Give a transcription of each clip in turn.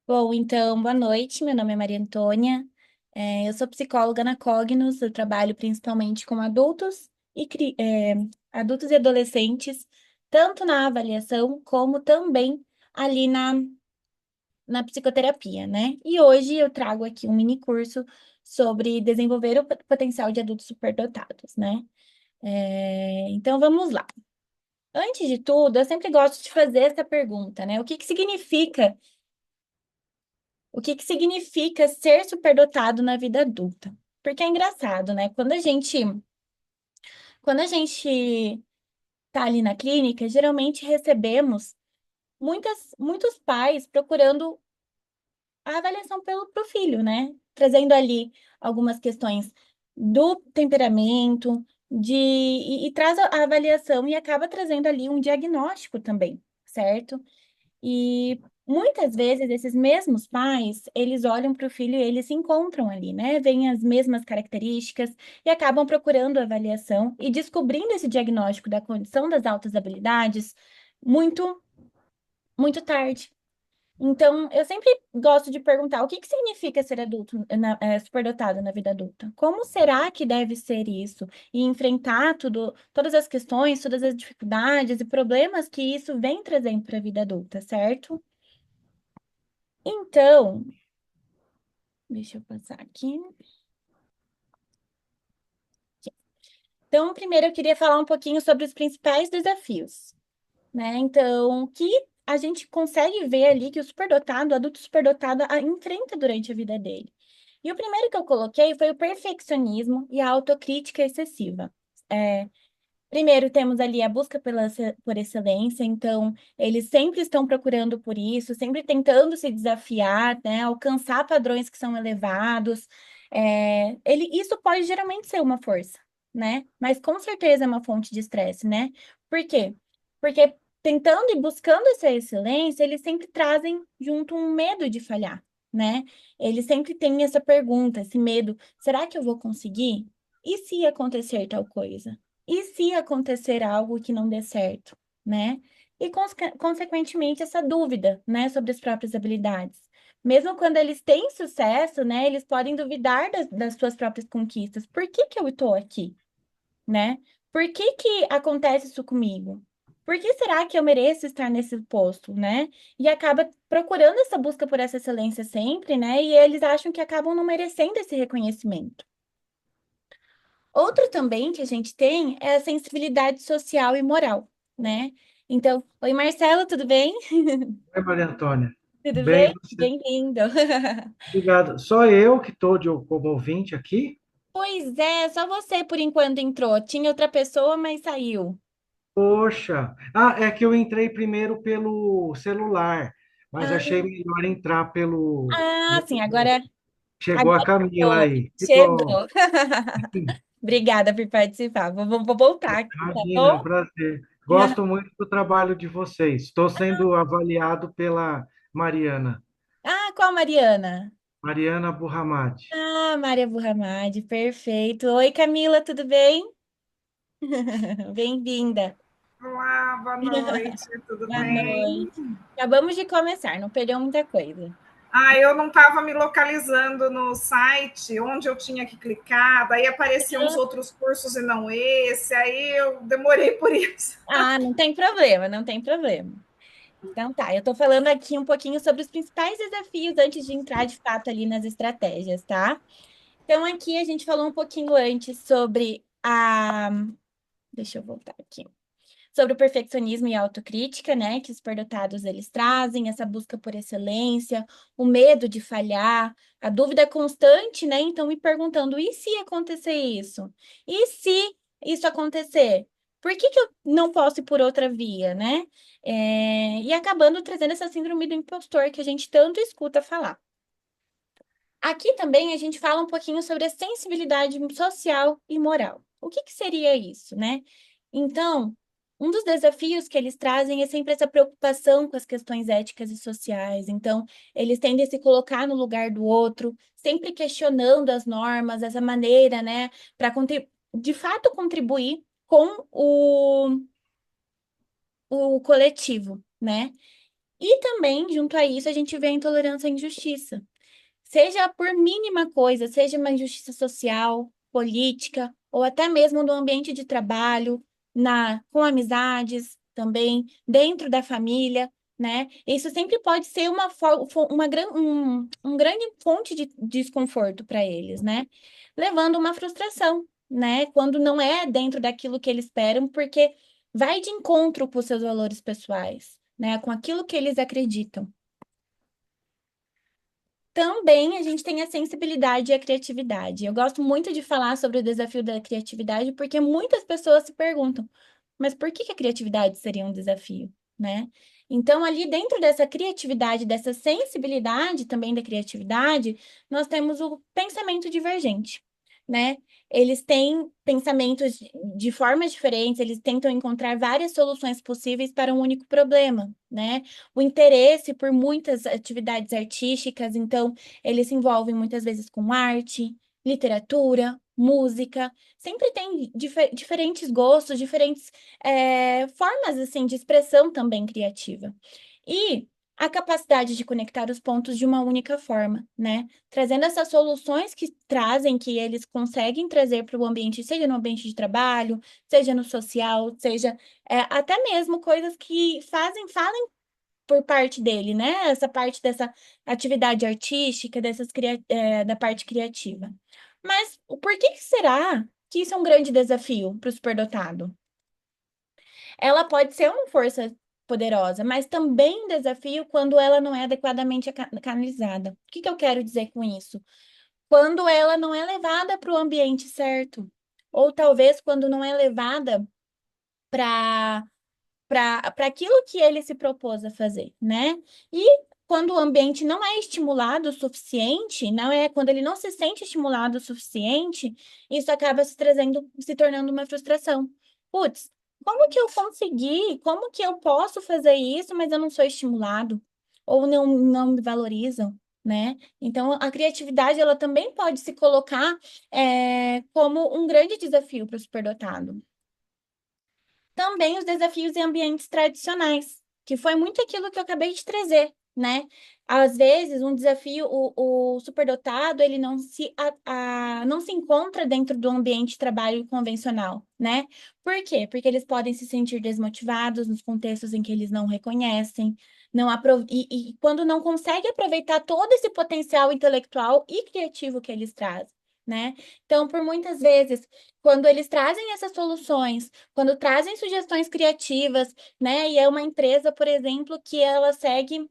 Bom, então, boa noite. Meu nome é Maria Antônia. Eu sou psicóloga na Cognos. Eu trabalho principalmente com adultos e adolescentes, tanto na avaliação como também ali na psicoterapia, né? E hoje eu trago aqui um mini curso sobre desenvolver o potencial de adultos superdotados, né? Então, vamos lá. Antes de tudo, eu sempre gosto de fazer essa pergunta, né? O que que significa ser superdotado na vida adulta? Porque é engraçado, né? Quando a gente tá ali na clínica, geralmente recebemos muitos pais procurando a avaliação pro filho, né? Trazendo ali algumas questões do temperamento, e traz a avaliação e acaba trazendo ali um diagnóstico também, certo? E muitas vezes esses mesmos pais, eles olham para o filho e eles se encontram ali, né? Veem as mesmas características e acabam procurando avaliação e descobrindo esse diagnóstico da condição das altas habilidades muito, muito tarde. Então, eu sempre gosto de perguntar o que que significa ser adulto, superdotado na vida adulta? Como será que deve ser isso? E enfrentar todas as questões, todas as dificuldades e problemas que isso vem trazendo para a vida adulta, certo? Então, deixa eu passar aqui. Então, primeiro eu queria falar um pouquinho sobre os principais desafios, né? Então, o que a gente consegue ver ali que o adulto superdotado, enfrenta durante a vida dele. E o primeiro que eu coloquei foi o perfeccionismo e a autocrítica excessiva. É, Primeiro, temos ali a busca por excelência, então, eles sempre estão procurando por isso, sempre tentando se desafiar, né, alcançar padrões que são elevados. Isso pode geralmente ser uma força, né, mas com certeza é uma fonte de estresse, né? Por quê? Porque tentando e buscando essa excelência, eles sempre trazem junto um medo de falhar, né? Eles sempre têm essa pergunta, esse medo: será que eu vou conseguir? E se acontecer tal coisa? E se acontecer algo que não dê certo, né? E, consequentemente, essa dúvida, né, sobre as próprias habilidades. Mesmo quando eles têm sucesso, né, eles podem duvidar das suas próprias conquistas. Por que que eu estou aqui, né? Por que que acontece isso comigo? Por que será que eu mereço estar nesse posto, né? E acaba procurando essa busca por essa excelência sempre, né? E eles acham que acabam não merecendo esse reconhecimento. Outro também que a gente tem é a sensibilidade social e moral, né? Então, oi Marcelo, tudo bem? Oi, Maria Antônia. Tudo Bem, bem? você. Bem-vindo. Obrigado. Só eu que estou como ouvinte aqui? Pois é, só você por enquanto entrou. Tinha outra pessoa, mas saiu. Poxa. Ah, é que eu entrei primeiro pelo celular, mas achei Ah, melhor entrar pelo. sim, agora Chegou a Camila chegou. aí. Que bom. Chegou. Obrigada por participar. Vou voltar aqui, tá Imagina, é um bom? prazer. Gosto muito do trabalho de vocês. Estou sendo avaliado pela Mariana, Qual Mariana? Mariana Burramati. Maria Burramade, perfeito. Oi, Camila, tudo bem? Bem-vinda. Olá, boa noite, tudo Boa bem? noite. Acabamos de começar, não perdeu muita coisa. Eu não estava me localizando no site onde eu tinha que clicar, daí apareciam uns outros cursos e não esse, aí eu demorei por isso. Não tem problema, não tem problema. Então tá, eu tô falando aqui um pouquinho sobre os principais desafios antes de entrar de fato ali nas estratégias, tá? Então aqui a gente falou um pouquinho antes sobre a. Deixa eu voltar aqui. Sobre o perfeccionismo e a autocrítica, né, que os superdotados eles trazem, essa busca por excelência, o medo de falhar, a dúvida constante, né? Então, me perguntando: e se acontecer isso? E se isso acontecer? Por que que eu não posso ir por outra via, né? E acabando trazendo essa síndrome do impostor que a gente tanto escuta falar. Aqui também a gente fala um pouquinho sobre a sensibilidade social e moral. O que que seria isso, né? Então, um dos desafios que eles trazem é sempre essa preocupação com as questões éticas e sociais. Então, eles tendem a se colocar no lugar do outro, sempre questionando as normas, essa maneira, né, para de fato contribuir com o coletivo, né? E também, junto a isso, a gente vê a intolerância à injustiça. Seja por mínima coisa, seja uma injustiça social, política, ou até mesmo no ambiente de trabalho, com amizades também, dentro da família, né? Isso sempre pode ser uma grande fonte de desconforto para eles, né? Levando uma frustração, né? Quando não é dentro daquilo que eles esperam, porque vai de encontro com os seus valores pessoais, né? Com aquilo que eles acreditam. Também a gente tem a sensibilidade e a criatividade. Eu gosto muito de falar sobre o desafio da criatividade porque muitas pessoas se perguntam, mas por que que a criatividade seria um desafio, né? Então, ali dentro dessa criatividade, dessa sensibilidade também da criatividade, nós temos o pensamento divergente, né? Eles têm pensamentos de formas diferentes, eles tentam encontrar várias soluções possíveis para um único problema, né? O interesse por muitas atividades artísticas, então, eles se envolvem muitas vezes com arte, literatura, música, sempre tem diferentes gostos, diferentes formas assim de expressão também criativa. E a capacidade de conectar os pontos de uma única forma, né? Trazendo essas soluções que eles conseguem trazer para o ambiente, seja no ambiente de trabalho, seja no social, seja até mesmo coisas que falem por parte dele, né? Essa parte dessa atividade artística, da parte criativa. Mas o porquê que será que isso é um grande desafio para o superdotado? Ela pode ser uma força poderosa, mas também um desafio quando ela não é adequadamente canalizada. O que que eu quero dizer com isso? Quando ela não é levada para o ambiente certo, ou talvez quando não é levada para para aquilo que ele se propôs a fazer, né? E quando o ambiente não é estimulado o suficiente, não é quando ele não se sente estimulado o suficiente, isso acaba se tornando uma frustração. Putz, como que eu consegui? Como que eu posso fazer isso, mas eu não sou estimulado? Ou não me valorizam, né? Então, a criatividade, ela também pode se colocar como um grande desafio para o superdotado. Também os desafios em ambientes tradicionais, que foi muito aquilo que eu acabei de trazer, né? Às vezes, um desafio, o superdotado, ele não se encontra dentro do ambiente de trabalho convencional, né? Por quê? Porque eles podem se sentir desmotivados nos contextos em que eles não reconhecem, e quando não conseguem aproveitar todo esse potencial intelectual e criativo que eles trazem, né? Então, por muitas vezes, quando eles trazem essas soluções, quando trazem sugestões criativas, né? E é uma empresa, por exemplo, que ela segue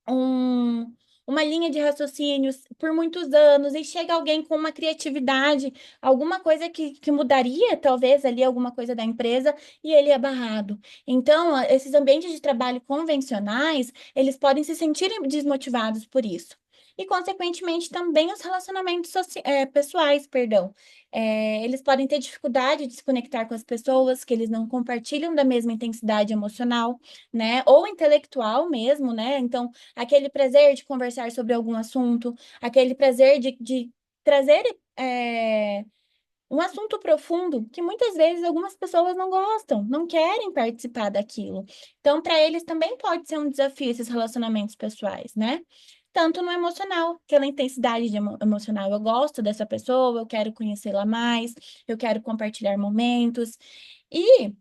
um- uma linha de raciocínios por muitos anos e chega alguém com uma criatividade, alguma coisa que mudaria, talvez, ali alguma coisa da empresa, e ele é barrado. Então, esses ambientes de trabalho convencionais, eles podem se sentir desmotivados por isso. E, consequentemente, também os relacionamentos pessoais, perdão. Eles podem ter dificuldade de se conectar com as pessoas, que eles não compartilham da mesma intensidade emocional, né? Ou intelectual mesmo, né? Então, aquele prazer de conversar sobre algum assunto, aquele prazer de trazer um assunto profundo que muitas vezes algumas pessoas não gostam, não querem participar daquilo. Então, para eles também pode ser um desafio esses relacionamentos pessoais, né? Tanto no emocional, aquela intensidade emocional. Eu gosto dessa pessoa, eu quero conhecê-la mais, eu quero compartilhar momentos. E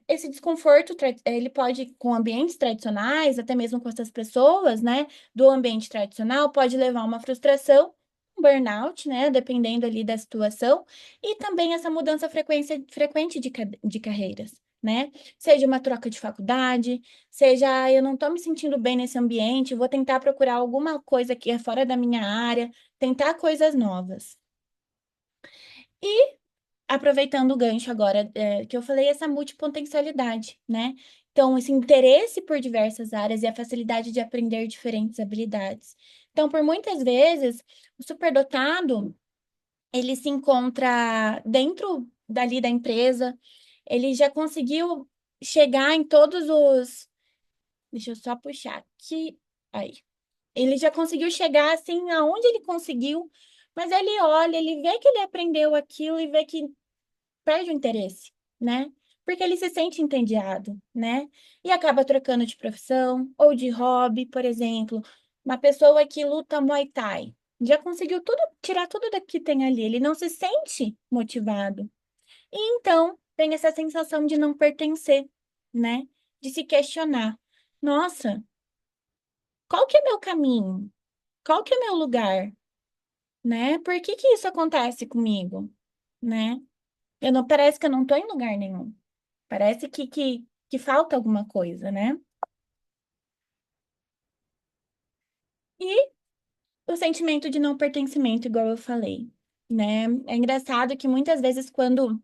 esse desconforto, ele pode, com ambientes tradicionais, até mesmo com essas pessoas, né, do ambiente tradicional, pode levar a uma frustração, um burnout, né, dependendo ali da situação, e também essa mudança frequente de carreiras, né? Seja uma troca de faculdade, seja eu não estou me sentindo bem nesse ambiente, vou tentar procurar alguma coisa que é fora da minha área, tentar coisas novas. E aproveitando o gancho agora, que eu falei, essa multipotencialidade, né? Então, esse interesse por diversas áreas e a facilidade de aprender diferentes habilidades. Então, por muitas vezes, o superdotado, ele se encontra dentro dali da empresa, ele já conseguiu chegar em todos os. Deixa eu só puxar aqui. Aí. Ele já conseguiu chegar assim aonde ele conseguiu, mas ele olha, ele vê que ele aprendeu aquilo e vê que perde o interesse, né? porque ele se sente entediado, né? E acaba trocando de profissão ou de hobby, por exemplo, uma pessoa que luta Muay Thai, já conseguiu tudo, tirar tudo que tem ali, ele não se sente motivado. E então vem essa sensação de não pertencer, né? De se questionar. Nossa, qual que é meu caminho? Qual que é meu lugar? Né? Por que que isso acontece comigo? Né? Eu não, parece que eu não estou em lugar nenhum. Parece que falta alguma coisa, né? E o sentimento de não pertencimento, igual eu falei, né? É engraçado que muitas vezes quando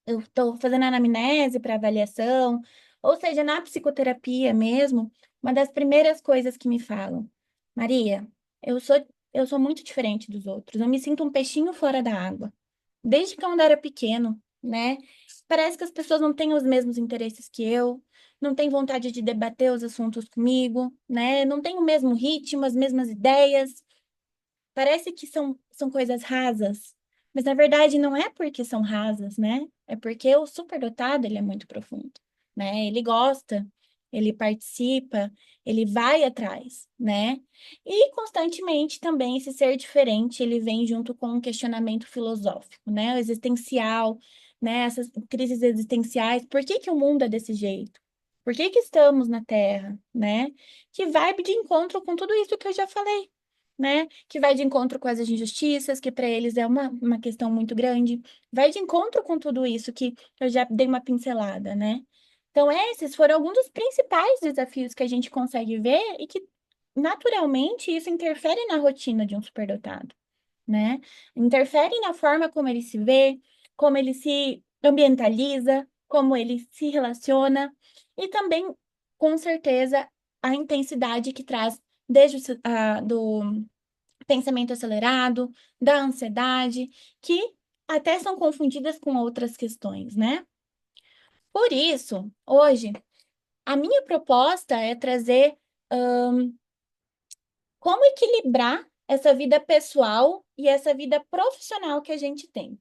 eu estou fazendo anamnese para avaliação, ou seja, na psicoterapia mesmo, uma das primeiras coisas que me falam, Maria, eu sou, eu sou muito diferente dos outros, eu me sinto um peixinho fora da água. Desde que eu era pequeno, né? Parece que as pessoas não têm os mesmos interesses que eu, não têm vontade de debater os assuntos comigo, né? Não têm o mesmo ritmo, as mesmas ideias. Parece que são coisas rasas, mas na verdade não é porque são rasas, né? É porque o superdotado, ele é muito profundo, né? Ele gosta, ele participa, ele vai atrás, né? E constantemente também esse ser diferente, ele vem junto com um questionamento filosófico, né? O existencial, né? Essas crises existenciais, por que que o mundo é desse jeito? Por que que estamos na Terra, né? Que vai de encontro com tudo isso que eu já falei, né? Que vai de encontro com as injustiças, que para eles é uma questão muito grande, vai de encontro com tudo isso que eu já dei uma pincelada, né? Então, esses foram alguns dos principais desafios que a gente consegue ver e que, naturalmente, isso interfere na rotina de um superdotado, né? Interfere na forma como ele se vê, como ele se ambientaliza, como ele se relaciona e também, com certeza, a intensidade que traz desde do pensamento acelerado, da ansiedade, que até são confundidas com outras questões, né? Por isso, hoje, a minha proposta é trazer como equilibrar essa vida pessoal e essa vida profissional que a gente tem.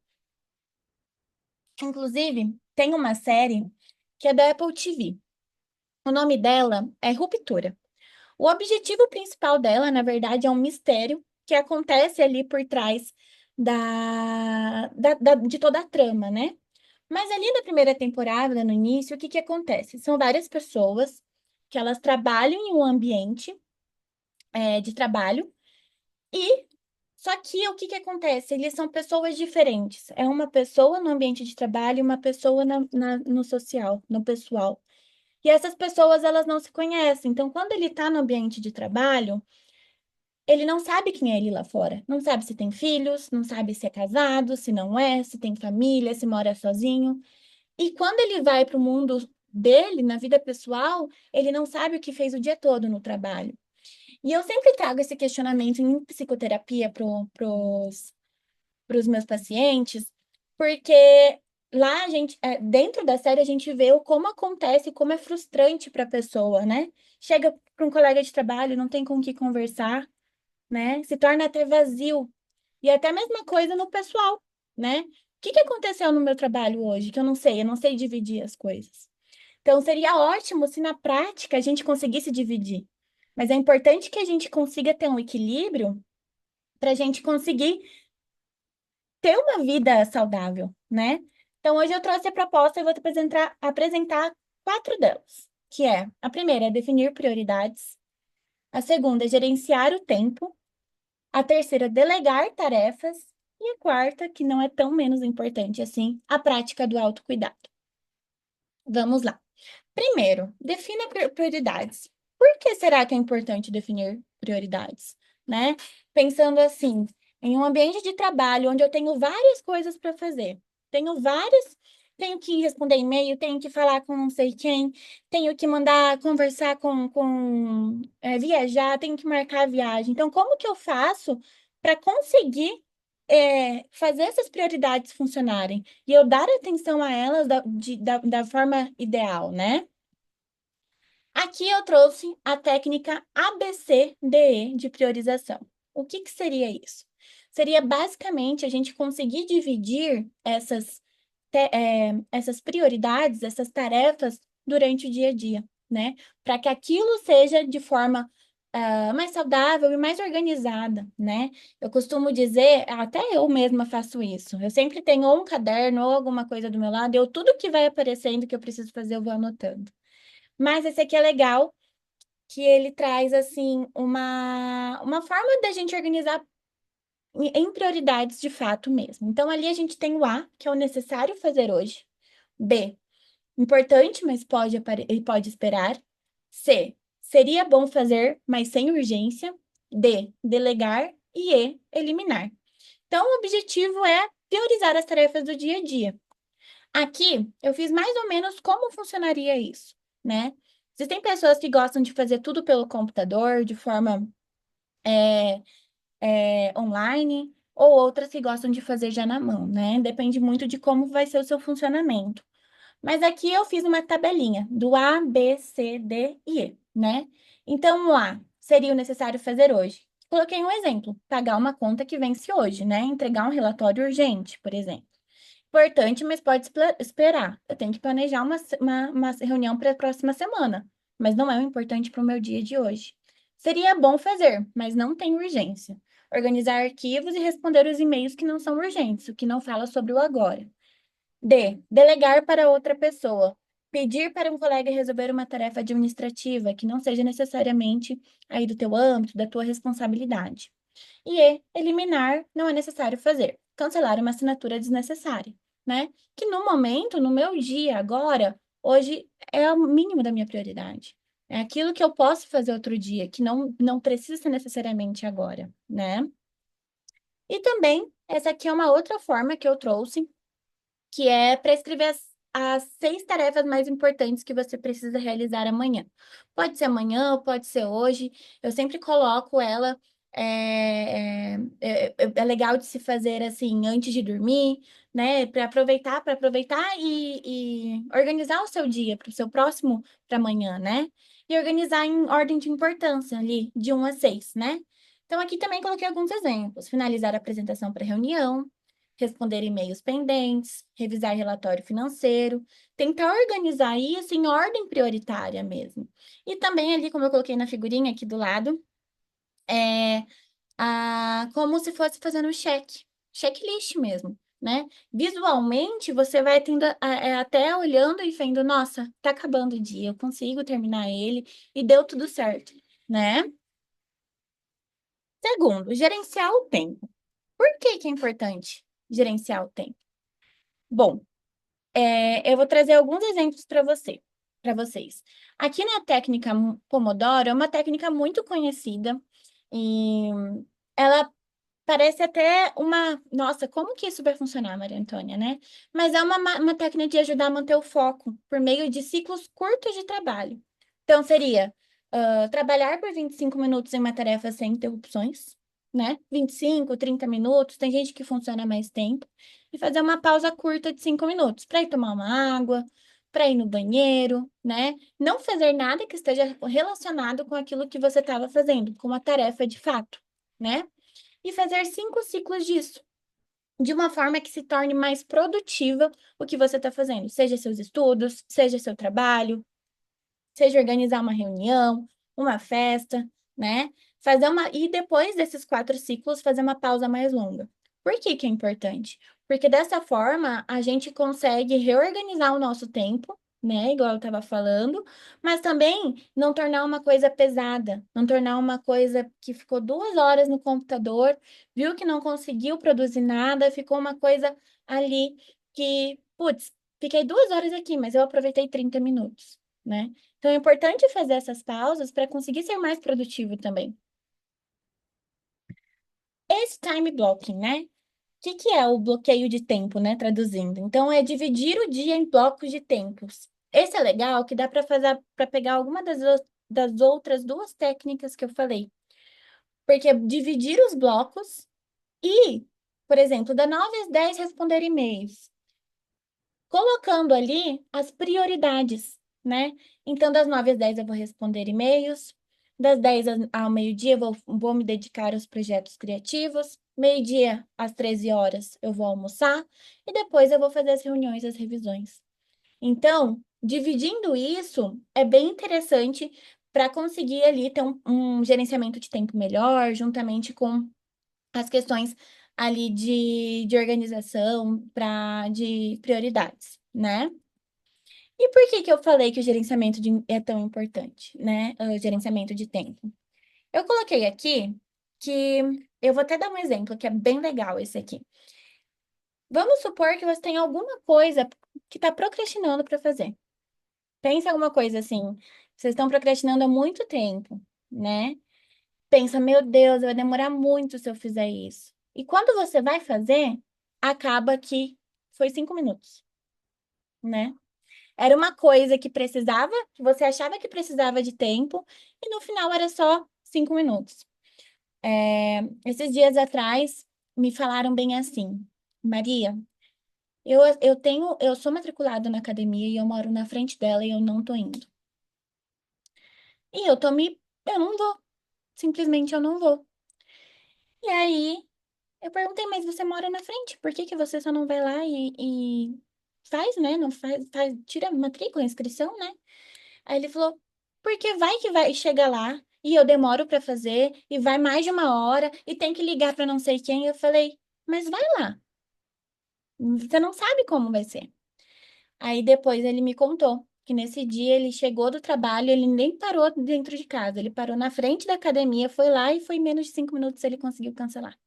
Inclusive, tem uma série que é da Apple TV. O nome dela é Ruptura. O objetivo principal dela, na verdade, é um mistério que acontece ali por trás de toda a trama, né? Mas ali na primeira temporada, no início, o que que acontece? São várias pessoas que elas trabalham em um ambiente de trabalho e só que o que que acontece? Eles são pessoas diferentes. É uma pessoa no ambiente de trabalho e uma pessoa no social, no pessoal. E essas pessoas, elas não se conhecem. Então, quando ele está no ambiente de trabalho, ele não sabe quem é ele lá fora. Não sabe se tem filhos, não sabe se é casado, se não é, se tem família, se mora sozinho. E quando ele vai para o mundo dele, na vida pessoal, ele não sabe o que fez o dia todo no trabalho. E eu sempre trago esse questionamento em psicoterapia para os meus pacientes, porque lá a gente, dentro da série, a gente vê o como acontece, como é frustrante para a pessoa, né? Chega para um colega de trabalho, não tem com o que conversar, né? Se torna até vazio. E até a mesma coisa no pessoal, né? O que que aconteceu no meu trabalho hoje que eu não sei dividir as coisas. Então, seria ótimo se na prática a gente conseguisse dividir. Mas é importante que a gente consiga ter um equilíbrio para a gente conseguir ter uma vida saudável, né? Então, hoje eu trouxe a proposta e vou te apresentar quatro delas, que é, a primeira é definir prioridades, a segunda é gerenciar o tempo, a terceira, delegar tarefas. E a quarta, que não é tão menos importante assim, a prática do autocuidado. Vamos lá. Primeiro, defina prioridades. Por que será que é importante definir prioridades, né? Pensando assim, em um ambiente de trabalho onde eu tenho várias coisas para fazer, tenho várias, tenho que responder e-mail, tenho que falar com não sei quem, tenho que mandar conversar viajar, tenho que marcar a viagem. Então, como que eu faço para conseguir fazer essas prioridades funcionarem e eu dar atenção a elas da forma ideal, né? Aqui eu trouxe a técnica ABCDE de priorização. O que que seria isso? Seria basicamente a gente conseguir dividir essas essas prioridades, essas tarefas durante o dia a dia, né? Para que aquilo seja de forma mais saudável e mais organizada, né? Eu costumo dizer, até eu mesma faço isso. Eu sempre tenho ou um caderno ou alguma coisa do meu lado, tudo que vai aparecendo que eu preciso fazer, eu vou anotando. Mas esse aqui é legal, que ele traz, assim, uma forma da gente organizar em prioridades de fato mesmo. Então, ali a gente tem o A, que é o necessário fazer hoje. B, importante, mas pode esperar. C, seria bom fazer, mas sem urgência. D, delegar. E E, eliminar. Então, o objetivo é priorizar as tarefas do dia a dia. Aqui, eu fiz mais ou menos como funcionaria isso, né? Existem pessoas que gostam de fazer tudo pelo computador, de forma é, online, ou outras que gostam de fazer já na mão, né? Depende muito de como vai ser o seu funcionamento. Mas aqui eu fiz uma tabelinha do A, B, C, D e E, né? Então, o A seria o necessário fazer hoje. Coloquei um exemplo, pagar uma conta que vence hoje, né? Entregar um relatório urgente, por exemplo. Importante, mas pode esperar. Eu tenho que planejar uma reunião para a próxima semana, mas não é o importante para o meu dia de hoje. Seria bom fazer, mas não tem urgência. Organizar arquivos e responder os e-mails que não são urgentes, o que não fala sobre o agora. D. Delegar para outra pessoa. Pedir para um colega resolver uma tarefa administrativa que não seja necessariamente aí do teu âmbito, da tua responsabilidade. E eliminar, não é necessário fazer. Cancelar uma assinatura desnecessária, né? Que no momento, no meu dia, agora, hoje, é o mínimo da minha prioridade. É aquilo que eu posso fazer outro dia, que não precisa ser necessariamente agora, né? E também, essa aqui é uma outra forma que eu trouxe, que é para escrever as 6 tarefas mais importantes que você precisa realizar amanhã. Pode ser amanhã, ou pode ser hoje. Eu sempre coloco ela. É legal de se fazer assim antes de dormir, né? Para aproveitar e organizar o seu dia para o seu próximo para amanhã, né? E organizar em ordem de importância ali, de 1 a 6, né? Então, aqui também coloquei alguns exemplos. Finalizar a apresentação para reunião, responder e-mails pendentes, revisar relatório financeiro, tentar organizar isso em ordem prioritária mesmo. E também ali, como eu coloquei na figurinha aqui do lado, é como se fosse fazendo um checklist mesmo, né? Visualmente, você vai tendo até olhando e vendo, nossa, tá acabando o dia, eu consigo terminar ele e deu tudo certo, né? Segundo, gerenciar o tempo. Por que que é importante gerenciar o tempo? Bom, eu vou trazer alguns exemplos para vocês. Aqui na técnica Pomodoro, é uma técnica muito conhecida e ela parece até uma. Nossa, como que isso vai funcionar, Maria Antônia, né? Mas é uma técnica de ajudar a manter o foco por meio de ciclos curtos de trabalho. Então, seria trabalhar por 25 minutos em uma tarefa sem interrupções, né? 25, 30 minutos, tem gente que funciona mais tempo, e fazer uma pausa curta de 5 minutos para ir tomar uma água, para ir no banheiro, né? Não fazer nada que esteja relacionado com aquilo que você estava fazendo, com a tarefa de fato, né? E fazer 5 ciclos disso, de uma forma que se torne mais produtiva o que você está fazendo, seja seus estudos, seja seu trabalho, seja organizar uma reunião, uma festa, né? E depois desses 4 ciclos, fazer uma pausa mais longa. Por que que é importante? Porque dessa forma a gente consegue reorganizar o nosso tempo, né? Igual eu estava falando, mas também não tornar uma coisa pesada, não tornar uma coisa que ficou 2 horas no computador, viu que não conseguiu produzir nada, ficou uma coisa ali que, putz, fiquei 2 horas aqui, mas eu aproveitei 30 minutos, né? Então, é importante fazer essas pausas para conseguir ser mais produtivo também. Esse time blocking, né? O que é o bloqueio de tempo, né? Traduzindo. Então, é dividir o dia em blocos de tempos. Esse é legal, que dá para fazer para pegar alguma das outras 2 técnicas que eu falei. Porque é dividir os blocos e, por exemplo, da 9 às 10 responder e-mails, colocando ali as prioridades, né? Então, das 9 às 10 eu vou responder e-mails, das 10 ao meio-dia eu vou me dedicar aos projetos criativos, meio-dia às 13 horas eu vou almoçar e depois eu vou fazer as reuniões, as revisões. Então, dividindo isso é bem interessante para conseguir ali ter um gerenciamento de tempo melhor, juntamente com as questões ali de organização, de prioridades, né? E por que que eu falei que o gerenciamento é tão importante, né? O gerenciamento de tempo. Eu coloquei aqui que eu vou até dar um exemplo que é bem legal esse aqui. Vamos supor que você tem alguma coisa que está procrastinando para fazer. Pensa alguma coisa assim, vocês estão procrastinando há muito tempo, né? Pensa, meu Deus, vai demorar muito se eu fizer isso. E quando você vai fazer, acaba que foi 5 minutos, né? Era uma coisa que precisava, que você achava que precisava de tempo, e no final era só 5 minutos. Esses dias atrás, me falaram bem assim, Maria, eu sou matriculada na academia e eu moro na frente dela e eu não tô indo. E eu não vou, simplesmente eu não vou. E aí, eu perguntei, mas você mora na frente, por que que você só não vai lá e faz, né? Não tira a matrícula, a inscrição, né? Aí ele falou, porque vai que vai, chega lá e eu demoro para fazer e vai mais de uma hora e tem que ligar para não sei quem. Eu falei, mas vai lá, você não sabe como vai ser. Aí depois ele me contou que nesse dia ele chegou do trabalho, ele nem parou dentro de casa, ele parou na frente da academia, foi lá e foi em menos de 5 minutos ele conseguiu cancelar.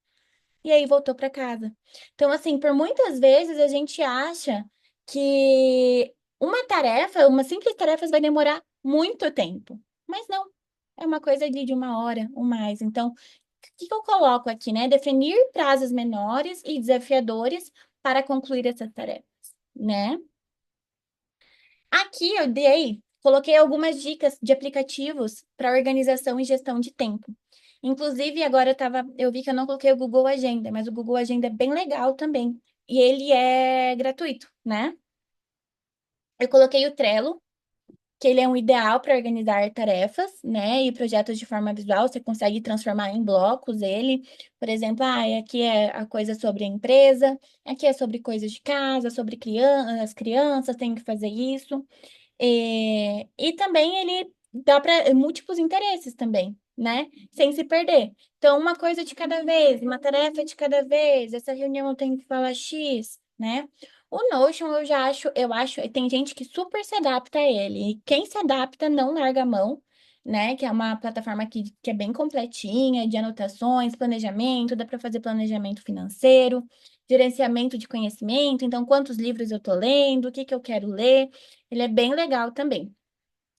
E aí voltou para casa. Então, assim, por muitas vezes a gente acha que uma simples tarefa vai demorar muito tempo. Mas não, é uma coisa ali de uma hora ou mais. Então, o que que eu coloco aqui, né? Definir prazos menores e desafiadores para concluir essas tarefas, né? Aqui coloquei algumas dicas de aplicativos para organização e gestão de tempo. Inclusive, agora eu vi que eu não coloquei o Google Agenda, mas o Google Agenda é bem legal também. E ele é gratuito, né? Eu coloquei o Trello, que ele é um ideal para organizar tarefas, né? E projetos de forma visual. Você consegue transformar em blocos ele. Por exemplo, aqui é a coisa sobre a empresa, aqui é sobre coisas de casa, sobre as crianças têm que fazer isso. E também ele dá para múltiplos interesses também, né? Sem se perder. Então, uma coisa de cada vez, uma tarefa de cada vez, essa reunião eu tenho que falar X, né? O Notion eu acho, tem gente que super se adapta a ele. E quem se adapta não larga a mão, né? Que é uma plataforma que é bem completinha, de anotações, planejamento, dá para fazer planejamento financeiro, gerenciamento de conhecimento. Então, quantos livros eu tô lendo, o que que eu quero ler. Ele é bem legal também.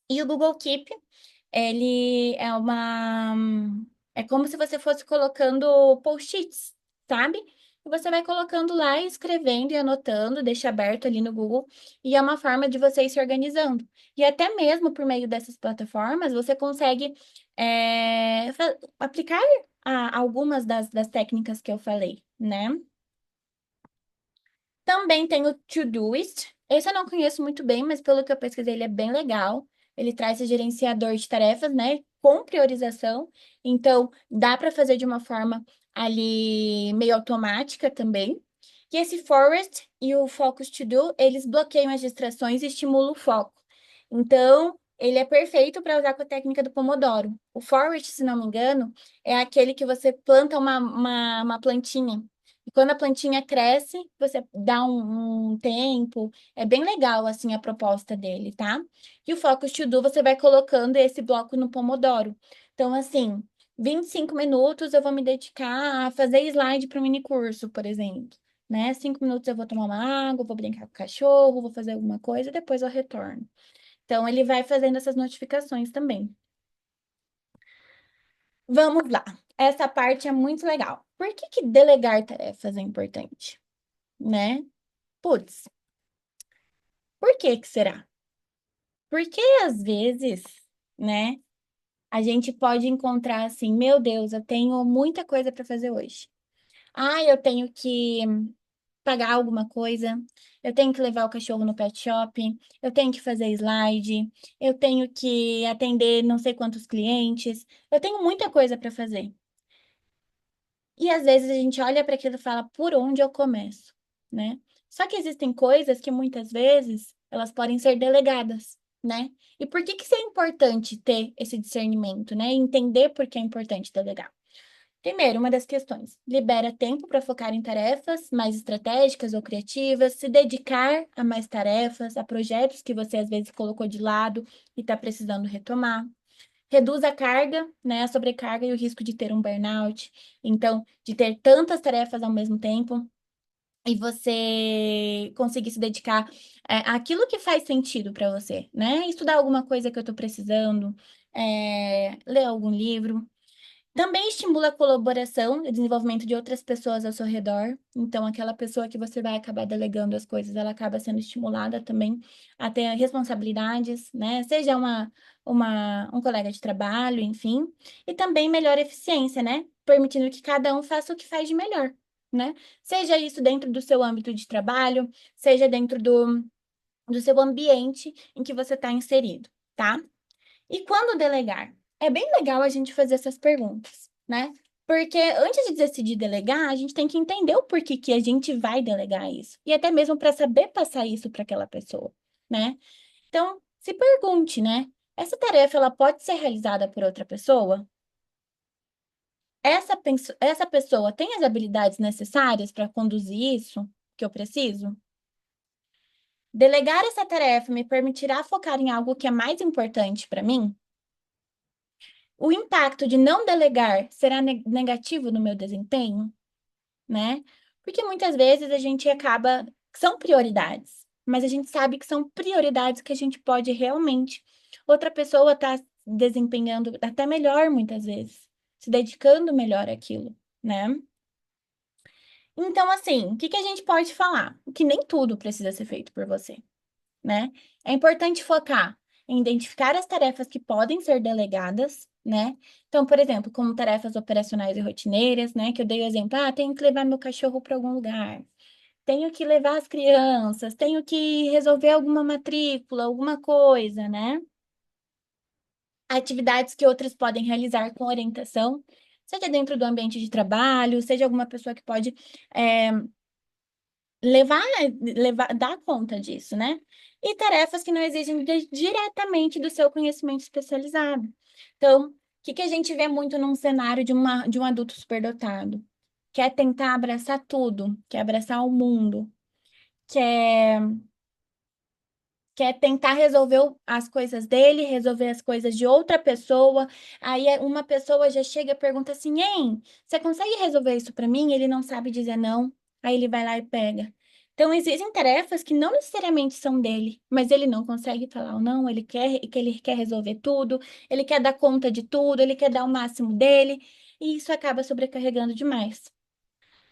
E o Google Keep, ele é uma. É como se você fosse colocando post-its, sabe? E você vai colocando lá, e escrevendo e anotando, deixa aberto ali no Google, e é uma forma de você ir se organizando. E até mesmo por meio dessas plataformas, você consegue aplicar algumas das técnicas que eu falei, né? Também tem o Todoist. Esse eu não conheço muito bem, mas pelo que eu pesquisei, ele é bem legal. Ele traz esse gerenciador de tarefas, né, com priorização. Então, dá para fazer de uma forma ali meio automática também. E esse Forest e o Focus To Do, eles bloqueiam as distrações e estimulam o foco. Então, ele é perfeito para usar com a técnica do Pomodoro. O Forest, se não me engano, é aquele que você planta uma plantinha. E quando a plantinha cresce, você dá um tempo. É bem legal, assim, a proposta dele, tá? E o Focus To Do, você vai colocando esse bloco no Pomodoro. Então, assim, 25 minutos eu vou me dedicar a fazer slide para o mini curso, por exemplo. Né? 5 minutos eu vou tomar uma água, vou brincar com o cachorro, vou fazer alguma coisa, depois eu retorno. Então, ele vai fazendo essas notificações também. Vamos lá. Essa parte é muito legal. Por que que delegar tarefas é importante? Né? Putz, por que que será? Porque às vezes, né, a gente pode encontrar assim, meu Deus, eu tenho muita coisa para fazer hoje. Eu tenho que pagar alguma coisa, eu tenho que levar o cachorro no pet shop, eu tenho que fazer slide, eu tenho que atender não sei quantos clientes, eu tenho muita coisa para fazer. E às vezes a gente olha para aquilo e fala, por onde eu começo, né? Só que existem coisas que muitas vezes elas podem ser delegadas, né? E por que que é importante ter esse discernimento, né? E entender por que é importante delegar. Primeiro, uma das questões, libera tempo para focar em tarefas mais estratégicas ou criativas, se dedicar a mais tarefas, a projetos que você às vezes colocou de lado e está precisando retomar. Reduz a carga, né, a sobrecarga e o risco de ter um burnout. Então, de ter tantas tarefas ao mesmo tempo e você conseguir se dedicar àquilo que faz sentido para você, né? Estudar alguma coisa que eu estou precisando, ler algum livro. Também estimula a colaboração e desenvolvimento de outras pessoas ao seu redor. Então, aquela pessoa que você vai acabar delegando as coisas, ela acaba sendo estimulada também a ter responsabilidades, né? Seja um colega de trabalho, enfim. E também melhor eficiência, né? Permitindo que cada um faça o que faz de melhor, né? Seja isso dentro do seu âmbito de trabalho, seja dentro do seu ambiente em que você está inserido, tá? E quando delegar? É bem legal a gente fazer essas perguntas, né? Porque antes de decidir delegar, a gente tem que entender o porquê que a gente vai delegar isso. E até mesmo para saber passar isso para aquela pessoa, né? Então, se pergunte, né? Essa tarefa ela pode ser realizada por outra pessoa? Essa pessoa tem as habilidades necessárias para conduzir isso que eu preciso? Delegar essa tarefa me permitirá focar em algo que é mais importante para mim? O impacto de não delegar será negativo no meu desempenho, né? Porque muitas vezes a gente acaba. São prioridades, mas a gente sabe que são prioridades que a gente pode realmente. Outra pessoa está desempenhando até melhor, muitas vezes, se dedicando melhor àquilo, né? Então, assim, o que que a gente pode falar? Que nem tudo precisa ser feito por você, né? É importante focar em identificar as tarefas que podem ser delegadas, né? Então, por exemplo, como tarefas operacionais e rotineiras, né? Que eu dei o exemplo, tenho que levar meu cachorro para algum lugar, tenho que levar as crianças, tenho que resolver alguma matrícula, alguma coisa, né? Atividades que outras podem realizar com orientação, seja dentro do ambiente de trabalho, seja alguma pessoa que pode é, levar, dar conta disso, né? E tarefas que não exigem diretamente do seu conhecimento especializado. Então, o que que a gente vê muito num cenário de um adulto superdotado? Quer tentar abraçar tudo, quer abraçar o mundo, quer tentar resolver as coisas dele, resolver as coisas de outra pessoa. Aí uma pessoa já chega e pergunta assim: Hein, você consegue resolver isso para mim? Ele não sabe dizer não. Aí ele vai lá e pega. Então, existem tarefas que não necessariamente são dele, mas ele não consegue falar o não, ele quer resolver tudo, ele quer dar conta de tudo, ele quer dar o máximo dele, e isso acaba sobrecarregando demais.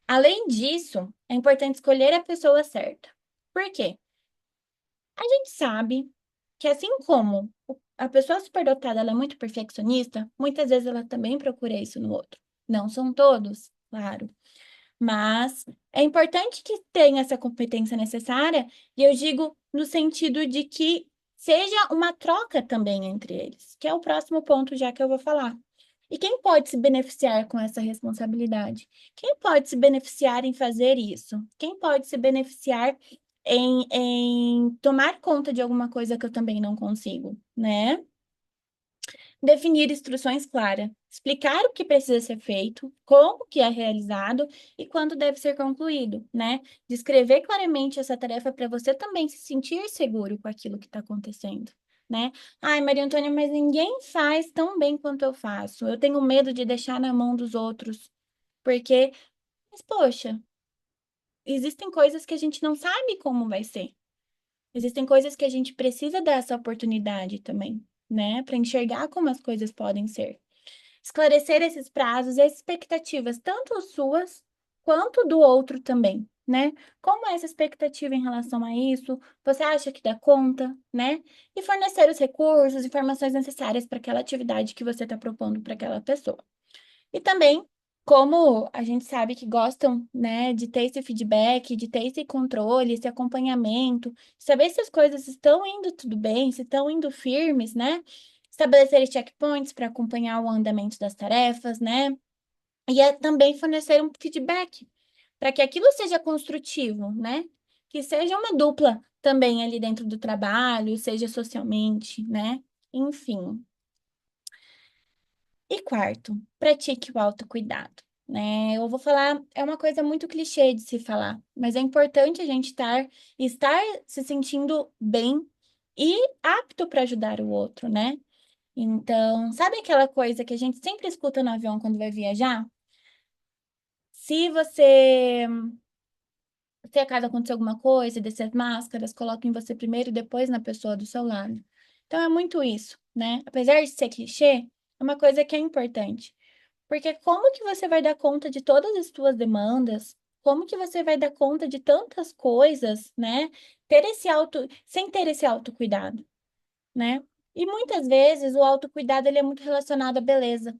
Além disso, é importante escolher a pessoa certa. Por quê? A gente sabe que assim como a pessoa superdotada ela é muito perfeccionista, muitas vezes ela também procura isso no outro. Não são todos, claro, mas é importante que tenha essa competência necessária, e eu digo no sentido de que seja uma troca também entre eles, que é o próximo ponto já que eu vou falar. E quem pode se beneficiar com essa responsabilidade? Quem pode se beneficiar em fazer isso? Quem pode se beneficiar em tomar conta de alguma coisa que eu também não consigo, né? Definir instruções claras, explicar o que precisa ser feito, como que é realizado e quando deve ser concluído, né? Descrever claramente essa tarefa para você também se sentir seguro com aquilo que está acontecendo, né? Ai, Maria Antônia, mas ninguém faz tão bem quanto eu faço. Eu tenho medo de deixar na mão dos outros, porque, mas poxa, existem coisas que a gente não sabe como vai ser. Existem coisas que a gente precisa dar essa oportunidade também, né? Para enxergar como as coisas podem ser. Esclarecer esses prazos e as expectativas, tanto suas quanto do outro também, né? Como é essa expectativa em relação a isso? Você acha que dá conta, né? E fornecer os recursos, informações necessárias para aquela atividade que você está propondo para aquela pessoa. E também, como a gente sabe que gostam, né, de ter esse feedback, de ter esse controle, esse acompanhamento, saber se as coisas estão indo tudo bem, se estão indo firmes, né? Estabelecer checkpoints para acompanhar o andamento das tarefas, né? E é também fornecer um feedback para que aquilo seja construtivo, né? Que seja uma dupla também ali dentro do trabalho, seja socialmente, né? Enfim. E quarto, pratique o autocuidado, né? Eu vou falar, é uma coisa muito clichê de se falar, mas é importante a gente estar se sentindo bem e apto para ajudar o outro, né? Então, sabe aquela coisa que a gente sempre escuta no avião quando vai viajar? Se se acaso acontecer alguma coisa, descer as máscaras, coloquem você primeiro e depois na pessoa do seu lado. Então é muito isso, né? Apesar de ser clichê, é uma coisa que é importante. Porque como que você vai dar conta de todas as suas demandas? Como que você vai dar conta de tantas coisas, né? Sem ter esse autocuidado, né? E muitas vezes o autocuidado ele é muito relacionado à beleza.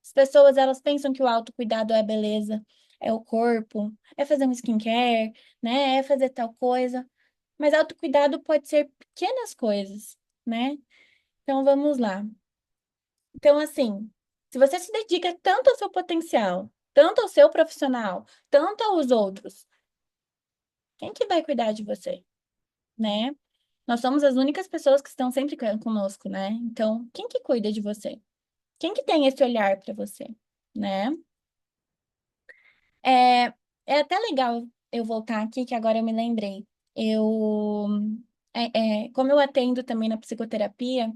As pessoas, elas pensam que o autocuidado é beleza, é o corpo, é fazer um skincare, né? É fazer tal coisa. Mas autocuidado pode ser pequenas coisas, né? Então vamos lá. Então, assim, se você se dedica tanto ao seu potencial, tanto ao seu profissional, tanto aos outros, quem que vai cuidar de você, né? Nós somos as únicas pessoas que estão sempre conosco, né? Então, quem que cuida de você? Quem que tem esse olhar para você, né? É, é até legal eu voltar aqui, que agora eu me lembrei. Eu, como eu atendo também na psicoterapia,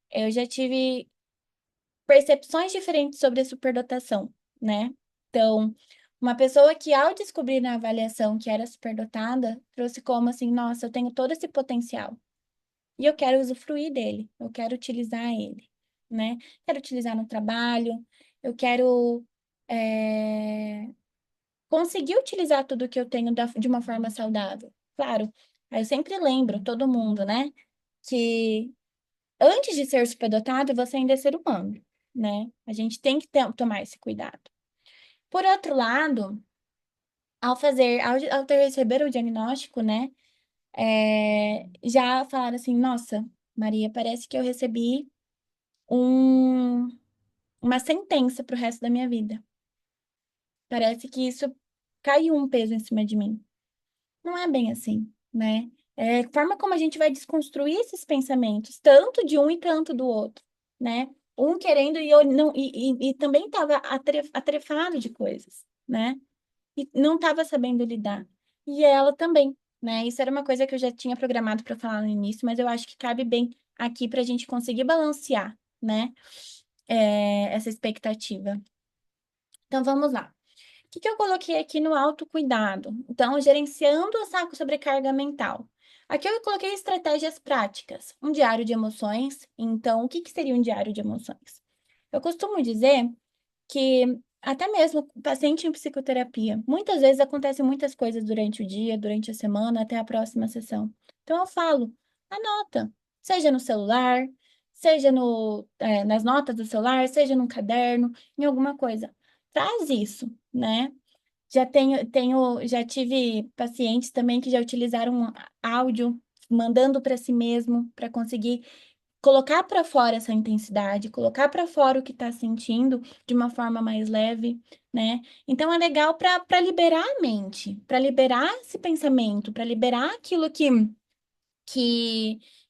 eu já tive percepções diferentes sobre a superdotação, né? Então, uma pessoa que, ao descobrir na avaliação que era superdotada, trouxe como assim: nossa, eu tenho todo esse potencial e eu quero usufruir dele, eu quero utilizar ele, né? Quero utilizar no trabalho, eu quero. é, Conseguir utilizar tudo que eu tenho de uma forma saudável. Claro, aí eu sempre lembro todo mundo, né? Que antes de ser superdotado, você ainda é ser humano, né? A gente tem que tomar esse cuidado. Por outro lado, ao receber o diagnóstico, né? Já falaram assim, nossa, Maria, parece que eu recebi um, uma sentença para o resto da minha vida. Parece que isso caiu um peso em cima de mim. Não é bem assim, né? É a forma como a gente vai desconstruir esses pensamentos, tanto de um e tanto do outro, né? Um querendo e eu não e também estava atrefado de coisas, né? E não estava sabendo lidar. E ela também, né? Isso era uma coisa que eu já tinha programado para falar no início, mas eu acho que cabe bem aqui para a gente conseguir balancear, né? Essa expectativa. Então vamos lá. O que que eu coloquei aqui no autocuidado? Então, gerenciando a sobrecarga mental. Aqui eu coloquei estratégias práticas, um diário de emoções. Então, o que que seria um diário de emoções? Eu costumo dizer que até mesmo o paciente em psicoterapia, muitas vezes acontecem muitas coisas durante o dia, durante a semana, até a próxima sessão. Então, eu falo, anota, seja no celular, seja nas notas do celular, seja num caderno, em alguma coisa. Traz isso, né? Já tive pacientes também que já utilizaram áudio, mandando para si mesmo, para conseguir colocar para fora essa intensidade, colocar para fora o que está sentindo de uma forma mais leve, né? Então é legal para liberar a mente, para liberar esse pensamento, para liberar aquilo que,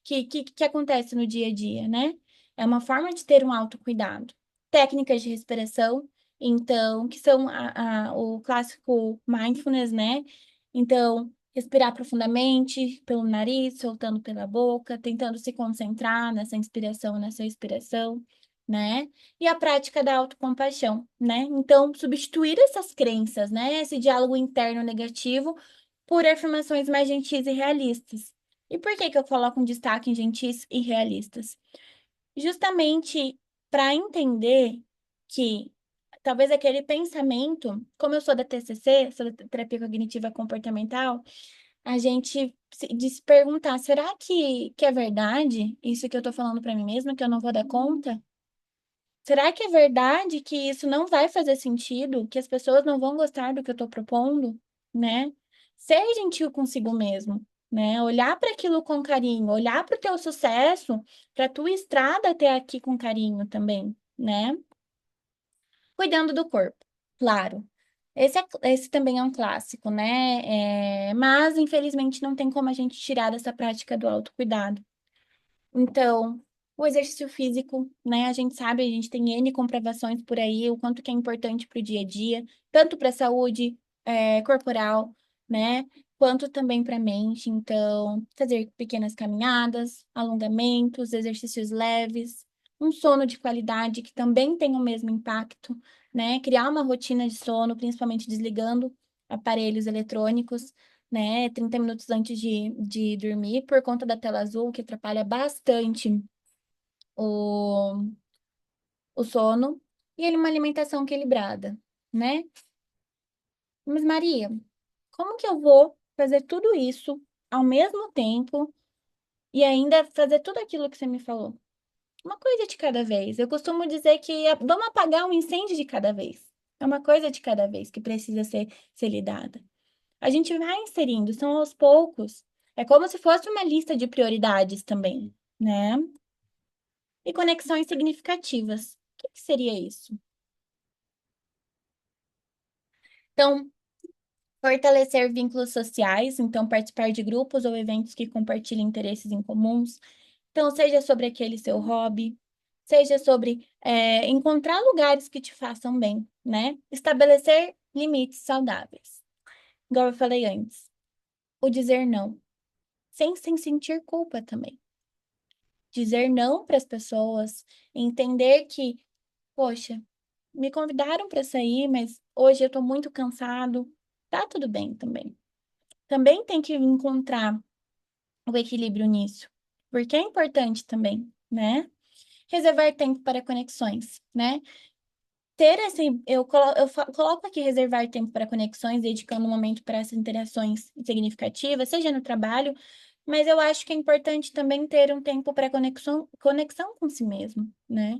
que acontece no dia a dia, né? É uma forma de ter um autocuidado. Técnicas de respiração, então, que são o clássico mindfulness, né? Então, respirar profundamente pelo nariz, soltando pela boca, tentando se concentrar nessa inspiração, nessa expiração, né? E a prática da autocompaixão, né? Então, substituir essas crenças, né? Esse diálogo interno negativo por afirmações mais gentis e realistas. E por que que eu coloco um destaque em gentis e realistas? Justamente para entender que talvez aquele pensamento, como eu sou da TCC, sou da terapia cognitiva comportamental, a gente de se perguntar, será que é verdade isso que eu estou falando para mim mesma, que eu não vou dar conta? Será que é verdade que isso não vai fazer sentido, que as pessoas não vão gostar do que eu estou propondo, né? Ser gentil consigo mesmo, né? Olhar para aquilo com carinho, olhar para o teu sucesso, para a tua estrada até aqui com carinho também, né? Cuidando do corpo. Claro. Esse também é um clássico, né? Mas, infelizmente, não tem como a gente tirar dessa prática do autocuidado. Então, o exercício físico, né? A gente sabe, a gente tem N comprovações por aí, o quanto que é importante para o dia a dia, tanto para a saúde, corporal, né? Quanto também para a mente. Então, fazer pequenas caminhadas, alongamentos, exercícios leves, um sono de qualidade que também tem o mesmo impacto, né? Criar uma rotina de sono, principalmente desligando aparelhos eletrônicos, né? 30 minutos antes de dormir, por conta da tela azul, que atrapalha bastante o, o sono, e ele uma alimentação equilibrada, né? Mas, Maria, como que eu vou fazer tudo isso ao mesmo tempo e ainda fazer tudo aquilo que você me falou? Uma coisa de cada vez. Eu costumo dizer que vamos apagar um incêndio de cada vez. É uma coisa de cada vez que precisa ser lidada. A gente vai inserindo, são aos poucos. É como se fosse uma lista de prioridades também, né? E conexões significativas. O que que seria isso? Então, fortalecer vínculos sociais, então participar de grupos ou eventos que compartilhem interesses em comuns. Então, seja sobre aquele seu hobby, seja sobre encontrar lugares que te façam bem, né? Estabelecer limites saudáveis. Igual eu falei antes, o dizer não, sem sentir culpa também. Dizer não para as pessoas, entender que, poxa, me convidaram para sair, mas hoje eu estou muito cansado. Tá tudo bem também. Também tem que encontrar o equilíbrio nisso, porque é importante também, né? Reservar tempo para conexões, né? Ter esse, coloco aqui reservar tempo para conexões, dedicando um momento para essas interações significativas, seja no trabalho, mas eu acho que é importante também ter um tempo para conexão com si mesmo, né?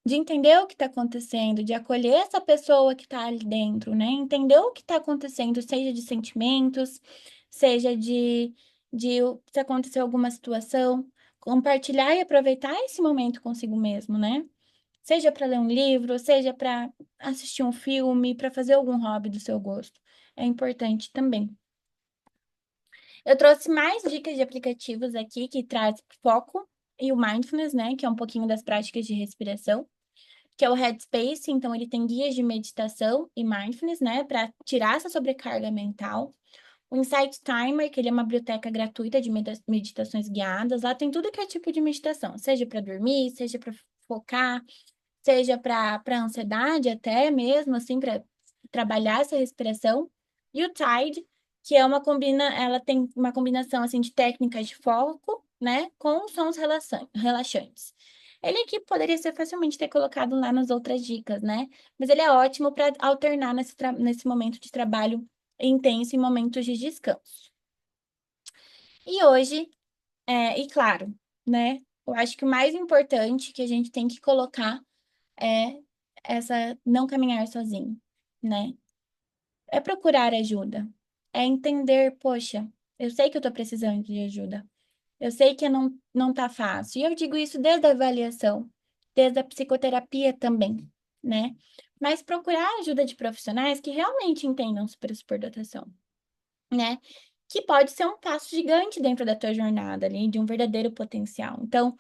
De entender o que está acontecendo, de acolher essa pessoa que está ali dentro, né? Entender o que está acontecendo, seja de sentimentos, seja de se aconteceu alguma situação, compartilhar e aproveitar esse momento consigo mesmo, né? Seja para ler um livro, seja para assistir um filme, para fazer algum hobby do seu gosto. É importante também. Eu trouxe mais dicas de aplicativos aqui que traz foco e o mindfulness, né? Que é um pouquinho das práticas de respiração, que é o Headspace, então ele tem guias de meditação e mindfulness, né, para tirar essa sobrecarga mental. O Insight Timer, que ele é uma biblioteca gratuita de meditações guiadas. Lá tem tudo que é tipo de meditação, seja para dormir, seja para focar, seja para ansiedade até mesmo, assim, para trabalhar essa respiração. E o Tide, que é ela tem uma combinação, assim, de técnicas de foco, né, com sons relaxantes. Ele aqui poderia ser facilmente ter colocado lá nas outras dicas, né? Mas ele é ótimo para alternar nesse momento de trabalho intenso e momentos de descanso. E hoje, e claro, né? Eu acho que o mais importante que a gente tem que colocar é essa não caminhar sozinho, né? É procurar ajuda, é entender, poxa, eu sei que eu tô precisando de ajuda, eu sei que não tá fácil. E eu digo isso desde a avaliação, desde a psicoterapia também, né? Mas procurar ajuda de profissionais que realmente entendam sobre a superdotação, né? Que pode ser um passo gigante dentro da tua jornada ali, de um verdadeiro potencial. Então,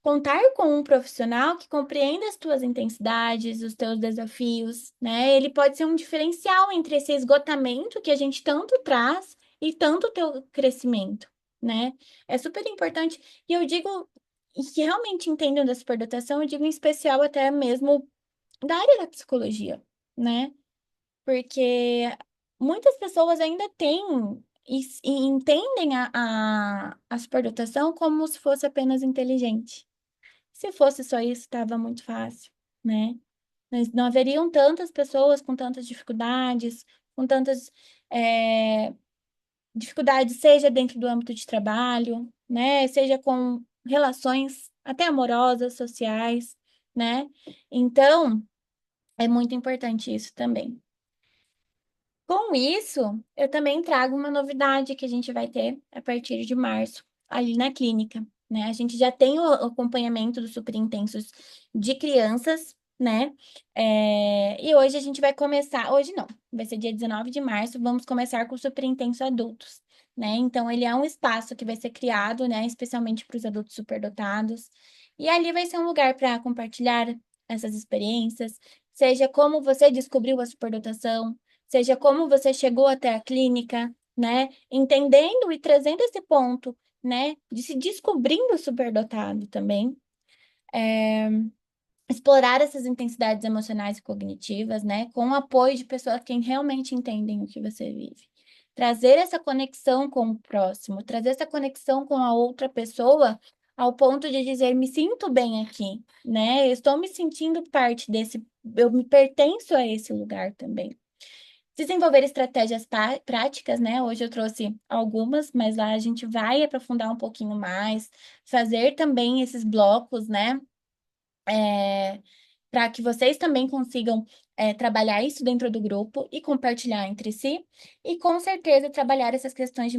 contar com um profissional que compreenda as tuas intensidades, os teus desafios, né? Ele pode ser um diferencial entre esse esgotamento que a gente tanto traz e tanto o teu crescimento, né? É super importante. E eu digo, e que realmente entendam da superdotação, eu digo em especial até mesmo da área da psicologia, né? Porque muitas pessoas ainda têm e entendem a superdotação como se fosse apenas inteligente. Se fosse só isso, estava muito fácil, né? Mas não haveriam tantas pessoas com tantas dificuldades, com tantas eh, dificuldades, seja dentro do âmbito de trabalho, né? Seja com relações até amorosas, sociais, né? Então, é muito importante isso também. Com isso, eu também trago uma novidade que a gente vai ter a partir de março, ali na clínica, né? A gente já tem o acompanhamento dos super intensos de crianças, né? E hoje a gente vai começar, hoje não, vai ser dia 19 de março, vamos começar com o Super Intenso Adultos, né? Então, ele é um espaço que vai ser criado, né, especialmente para os adultos superdotados, e ali vai ser um lugar para compartilhar essas experiências, seja como você descobriu a superdotação, seja como você chegou até a clínica, né? Entendendo e trazendo esse ponto, né, de se descobrindo superdotado também. É, explorar essas intensidades emocionais e cognitivas, né, com o apoio de pessoas que realmente entendem o que você vive. Trazer essa conexão com o próximo, trazer essa conexão com a outra pessoa, ao ponto de dizer, me sinto bem aqui, né? Eu estou me sentindo parte desse, eu me pertenço a esse lugar também. Desenvolver estratégias práticas, né? Hoje eu trouxe algumas, mas lá a gente vai aprofundar um pouquinho mais, fazer também esses blocos, né? Para que vocês também consigam trabalhar isso dentro do grupo e compartilhar entre si, e com certeza trabalhar essas questões de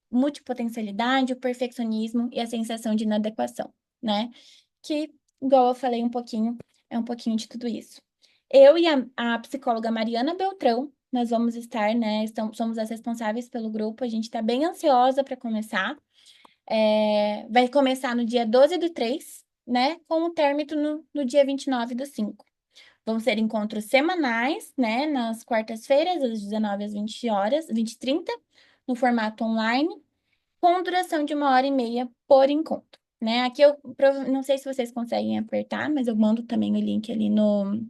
multipotencialidade, o perfeccionismo e a sensação de inadequação, né? Que, igual eu falei um pouquinho, é um pouquinho de tudo isso. Eu e a psicóloga Mariana Beltrão, nós vamos estar, né? Somos as responsáveis pelo grupo, a gente está bem ansiosa para começar. Vai começar no dia 12/3, né? Com o término no dia 29/5. Vão ser encontros semanais, né? Nas quartas-feiras, às 19 às 20 horas, 20h30, no formato online, com duração de 1h30 por encontro, né? Aqui eu não sei se vocês conseguem apertar, mas eu mando também o link ali no,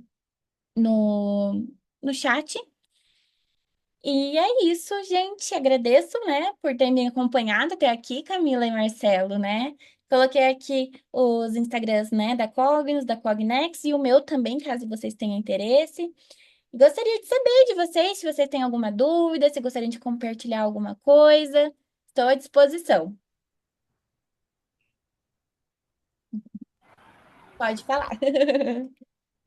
no chat. E é isso, gente. Agradeço, né, por ter me acompanhado até aqui, Camila e Marcelo, né? Coloquei aqui os Instagrams, né, da Cognos, da Cognex e o meu também, caso vocês tenham interesse. Gostaria de saber de vocês, se vocês têm alguma dúvida, se gostariam de compartilhar alguma coisa. Estou à disposição. Pode falar.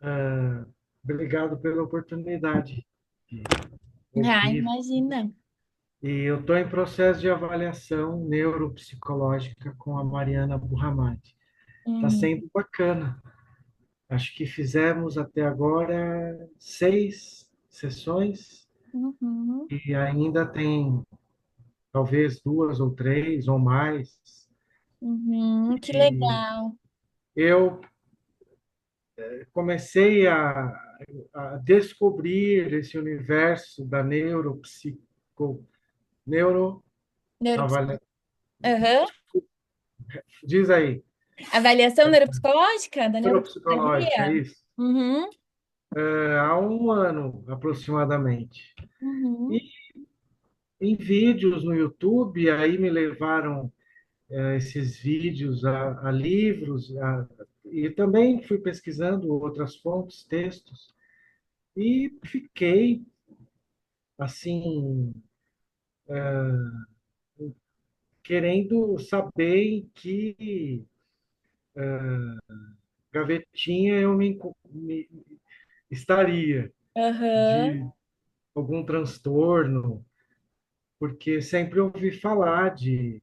Ah, obrigado pela oportunidade de Ah, ouvir. imagina. E eu estou em processo de avaliação neuropsicológica com a Mariana Burramati. Está Uhum, sendo bacana. Acho que fizemos até agora 6 sessões uhum, e ainda tem talvez 2 ou 3 ou mais. que E legal. eu comecei a descobrir esse universo da neuro, avalia- Aham. diz aí, Avaliação neuropsicológica da neuropsicológica, é neuropsicoterapia? isso? Uhum, Há um ano aproximadamente. uhum, E em vídeos no YouTube, aí me levaram esses vídeos a livros, e também fui pesquisando outras fontes, textos, e fiquei assim querendo saber em que gavetinha eu estaria aham, de algum transtorno, porque sempre ouvi falar de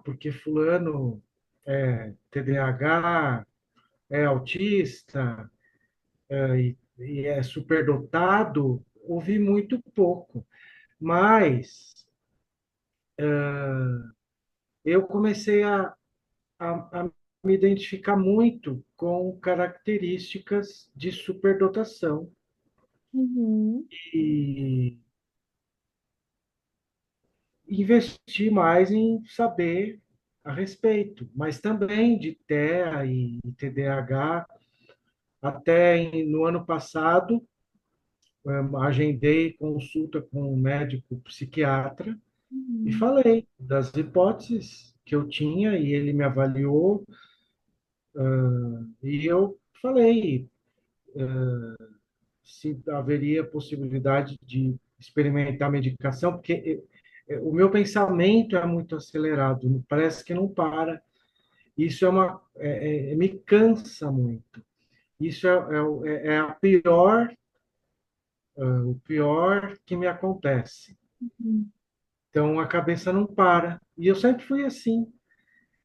porque fulano é TDAH, é autista, e é superdotado, ouvi muito pouco. Mas eu comecei a me identificar muito com características de superdotação uhum, e investir mais em saber a respeito, mas também de TEA e TDAH. Até no ano passado, agendei consulta com um médico psiquiatra e uhum, falei das hipóteses que eu tinha e ele me avaliou e eu falei se haveria possibilidade de experimentar medicação, porque o meu pensamento é muito acelerado, parece que não para. Isso me cansa muito. Isso é o pior que me acontece. uhum, Então a cabeça não para. E eu sempre fui assim.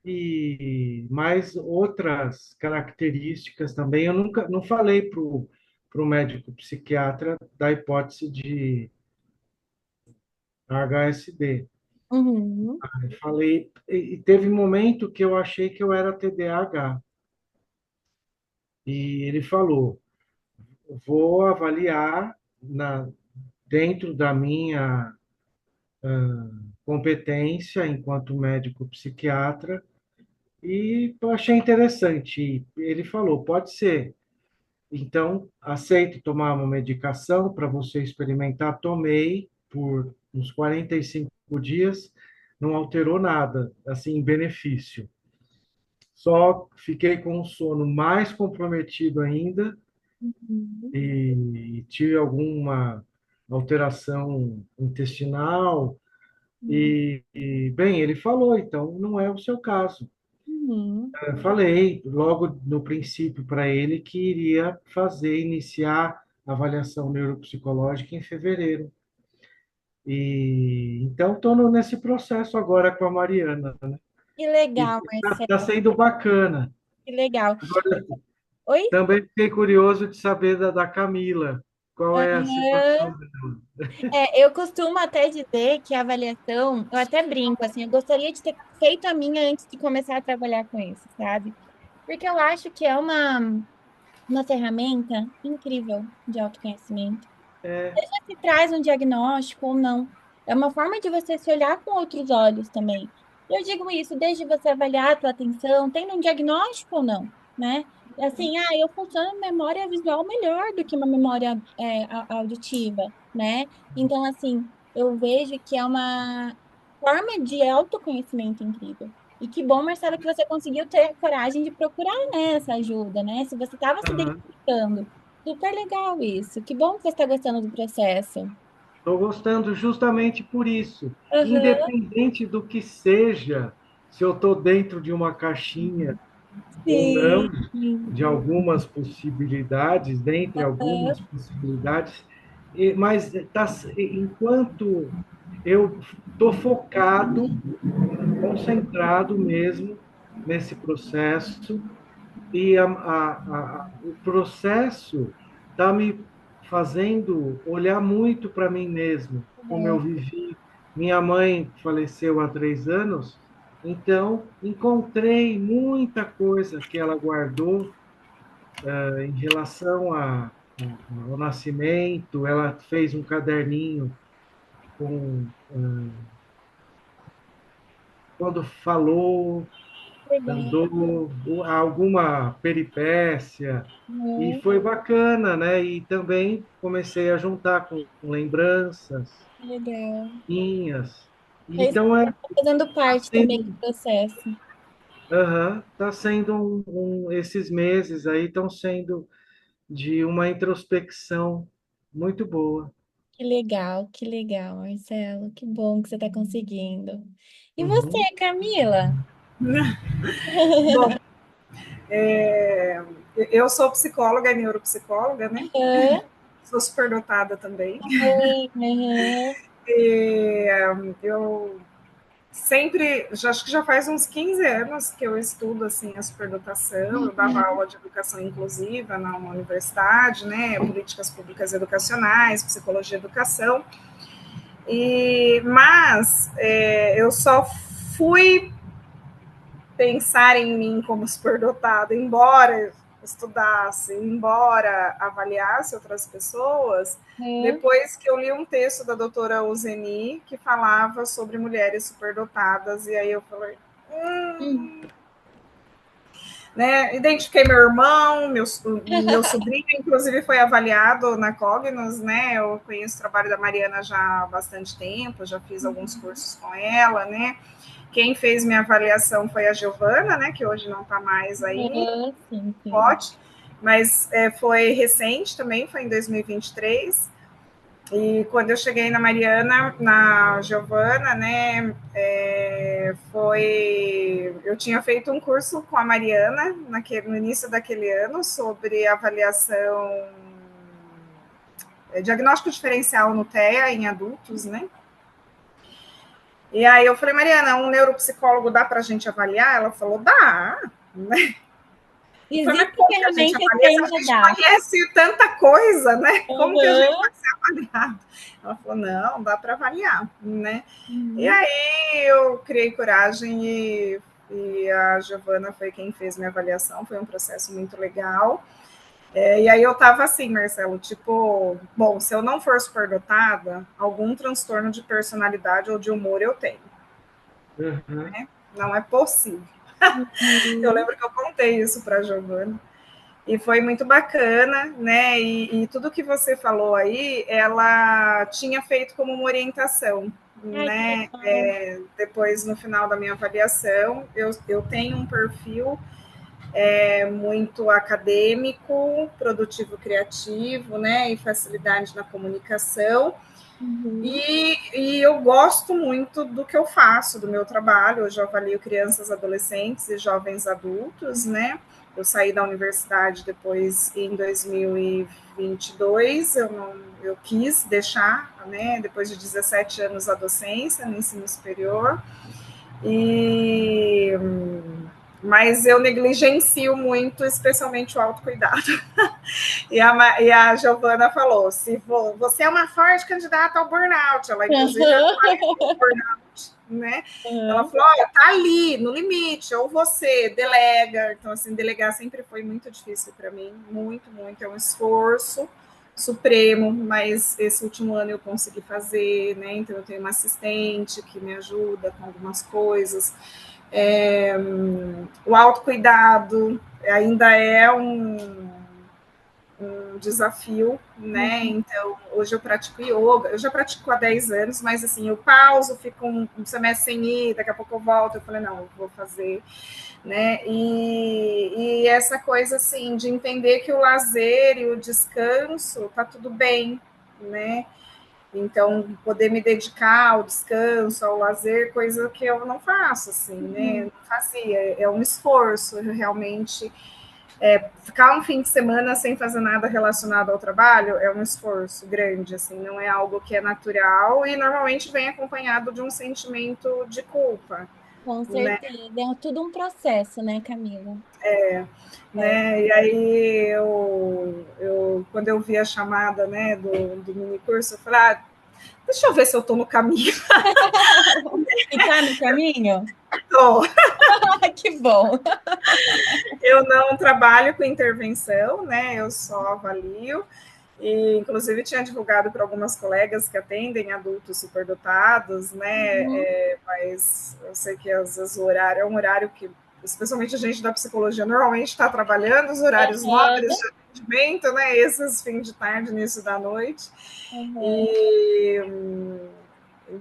e mais outras características também. Eu nunca não falei para o médico psiquiatra da hipótese de HSD. Uhum. Eu falei, e teve um momento que eu achei que eu era TDAH. E ele falou: vou avaliar dentro da minha competência enquanto médico psiquiatra, e eu achei interessante. Ele falou: pode ser. Então, aceito tomar uma medicação para você experimentar. Tomei por uns 45 dias, não alterou nada, assim, em benefício. Só fiquei com um sono mais comprometido ainda Uhum. e tive alguma alteração intestinal. Bem, ele falou, então não é o seu caso. Uhum. Eu falei logo no princípio para ele que iria iniciar a avaliação neuropsicológica em fevereiro. E então estou nesse processo agora com a Mariana, né? Que E legal, está Marcelo. sendo bacana. Que legal. Agora, Oi? também fiquei curioso de saber da Camila. Qual é a Aham. situação dela? Eu costumo até dizer que a avaliação, eu até brinco, assim, eu gostaria de ter feito a minha antes de começar a trabalhar com isso, sabe? Porque eu acho que é uma ferramenta incrível de autoconhecimento. É, Seja se traz um diagnóstico ou não. É uma forma de você se olhar com outros olhos também. Eu digo isso desde você avaliar a tua atenção, tendo um diagnóstico ou não, né? Assim, eu funciono memória visual melhor do que uma memória auditiva, né? Então, assim, eu vejo que é uma forma de autoconhecimento incrível. E que bom, Marcelo, que você conseguiu ter a coragem de procurar, né, essa ajuda, né? Se você estava se aham. identificando. Super legal isso. Que bom que você está gostando do processo. Estou gostando justamente por isso. Aham, Independente do que seja, se eu estou dentro de uma caixinha ou não, sim. de algumas possibilidades, dentre Aham, algumas possibilidades, mas enquanto eu estou focado, concentrado mesmo nesse processo, e o processo está me fazendo olhar muito para mim mesmo, como eu aham. vivi. Minha mãe faleceu há 3 anos, então encontrei muita coisa que ela guardou em relação ao nascimento. Ela fez um caderninho com quando falou, Legal. andou, alguma peripécia, e Aham, foi bacana, né? E também comecei a juntar com lembranças legal. minhas. Isso Então está fazendo tá parte também do sendo, processo. tá sendo esses meses aí estão sendo de uma introspecção muito boa. Que legal, Marcelo. Que bom que você está conseguindo. E Uhum. você, Camila? Bom, eu sou psicóloga e neuropsicóloga, né? Aham, Sou superdotada também. aham, E eu sempre, acho que já faz uns 15 anos que eu estudo assim a superdotação. Eu dava uhum. aula de educação inclusiva na universidade, né? Políticas públicas educacionais, psicologia e educação. Eu só fui pensar em mim como superdotada, embora estudasse, embora avaliasse outras pessoas, Aham. depois que eu li um texto da doutora Uzeni que falava sobre mulheres superdotadas, e aí eu falei, Hum. né? Identifiquei meu irmão, meu sobrinho, inclusive foi avaliado na Cognos, né? Eu conheço o trabalho da Mariana já há bastante tempo, já fiz alguns cursos com ela, né? Quem fez minha avaliação foi a Giovana, né? Que hoje não está mais aí, Aham, sim, sim. pode, mas foi recente também, foi em 2023. E quando eu cheguei na Mariana, na Giovana, né, eu tinha feito um curso com a Mariana no início daquele ano sobre avaliação, diagnóstico diferencial no TEA em adultos, né? E aí eu falei, Mariana, um neuropsicólogo dá para a gente avaliar? Ela falou, dá, né? Eu falei, mas Existem como que a gente ferramentas avalia para se a gente ajudar. conhece tanta coisa, né? Como que a gente Uhum. vai ser avaliado? Ela falou, não, dá para avaliar, né? E Uhum. aí eu criei coragem e a Giovana foi quem fez minha avaliação, foi um processo muito legal. E aí eu tava assim, Marcelo, tipo, bom, se eu não for superdotada, algum transtorno de personalidade ou de humor eu tenho, Uhum. né? Não é possível. Eu Uhum. lembro que eu contei isso para a Giovana. E foi muito bacana, né? E tudo que você falou aí, ela tinha feito como uma orientação, Ai, que né? legal. Depois, no final da minha avaliação, eu tenho um perfil muito acadêmico, produtivo criativo, né? E facilidade na comunicação. Uhum. E eu gosto muito do que eu faço, do meu trabalho. Hoje eu avalio crianças, adolescentes e jovens adultos, né? Eu saí da universidade depois em 2022, eu quis deixar, né? Depois de 17 anos a docência no ensino superior. E mas eu negligencio muito, especialmente o autocuidado. E a Giovana falou: se você é uma forte candidata ao burnout, ela inclusive avaliou o burnout, né? Ela Uhum. falou: olha, tá ali no limite, ou você delega. Então, assim, delegar sempre foi muito difícil para mim, muito, muito. É um esforço supremo, mas esse último ano eu consegui fazer, né? Então, eu tenho uma assistente que me ajuda com algumas coisas. O autocuidado ainda é um desafio, né? Uhum. Então, hoje eu pratico yoga, eu já pratico há 10 anos, mas assim, eu pauso, fico um semestre sem ir, daqui a pouco eu volto, eu falei, não, eu vou fazer, né? E essa coisa assim de entender que o lazer e o descanso tá tudo bem, né? Então, poder me dedicar ao descanso, ao lazer, coisa que eu não faço, assim, né? Uhum. Não fazia. É um esforço, realmente. Ficar um fim de semana sem fazer nada relacionado ao trabalho é um esforço grande, assim, não é algo que é natural e normalmente vem acompanhado de um sentimento de culpa, Com né? certeza. É tudo um processo, né, Camila? É. Né? E aí quando eu vi a chamada, né, do mini curso, eu falei, deixa eu ver se eu estou no caminho. E tá no caminho? Tô. Que bom. Eu não trabalho com intervenção, né? Eu só avalio. E, inclusive, tinha divulgado para algumas colegas que atendem adultos superdotados, né? Uhum. Mas eu sei que às vezes o horário é um horário que, especialmente a gente da psicologia, normalmente está trabalhando, os horários nobres Uhum. de atendimento, né? Esses fim de tarde, início da noite. Uhum. E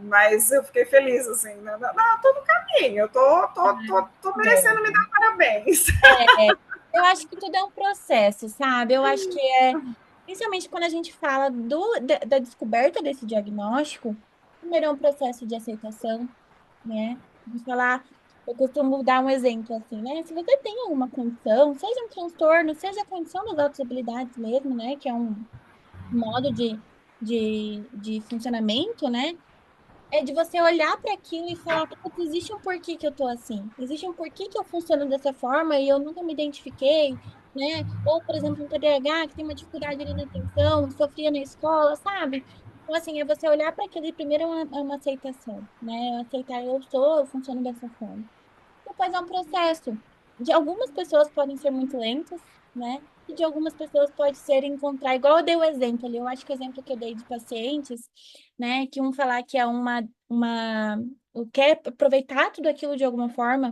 mas eu fiquei feliz, assim, não, tô no caminho, tô merecendo me Bom. dar parabéns. É, eu acho que tudo é um processo, sabe? Eu acho que principalmente quando a gente fala da descoberta desse diagnóstico, primeiro é um processo de aceitação, né? De falar, eu costumo dar um exemplo assim, né? Se você tem alguma condição, seja um transtorno, seja a condição das outras habilidades mesmo, né? Que é um modo de funcionamento, né? É de você olhar para aquilo e falar, "Putz, existe um porquê que eu tô assim, existe um porquê que eu funciono dessa forma e eu nunca me identifiquei, né? Ou, por exemplo, um TDAH que tem uma dificuldade ali na atenção, sofria na escola, sabe? Então, assim, é você olhar para aquilo e primeiro é uma aceitação, né? Aceitar eu sou, eu funciono dessa forma. Depois é um processo. De algumas pessoas podem ser muito lentos, né? E de algumas pessoas pode ser encontrar, igual eu dei o exemplo ali, eu acho que o exemplo que eu dei de pacientes, né? Que um falar que é quer aproveitar tudo aquilo de alguma forma,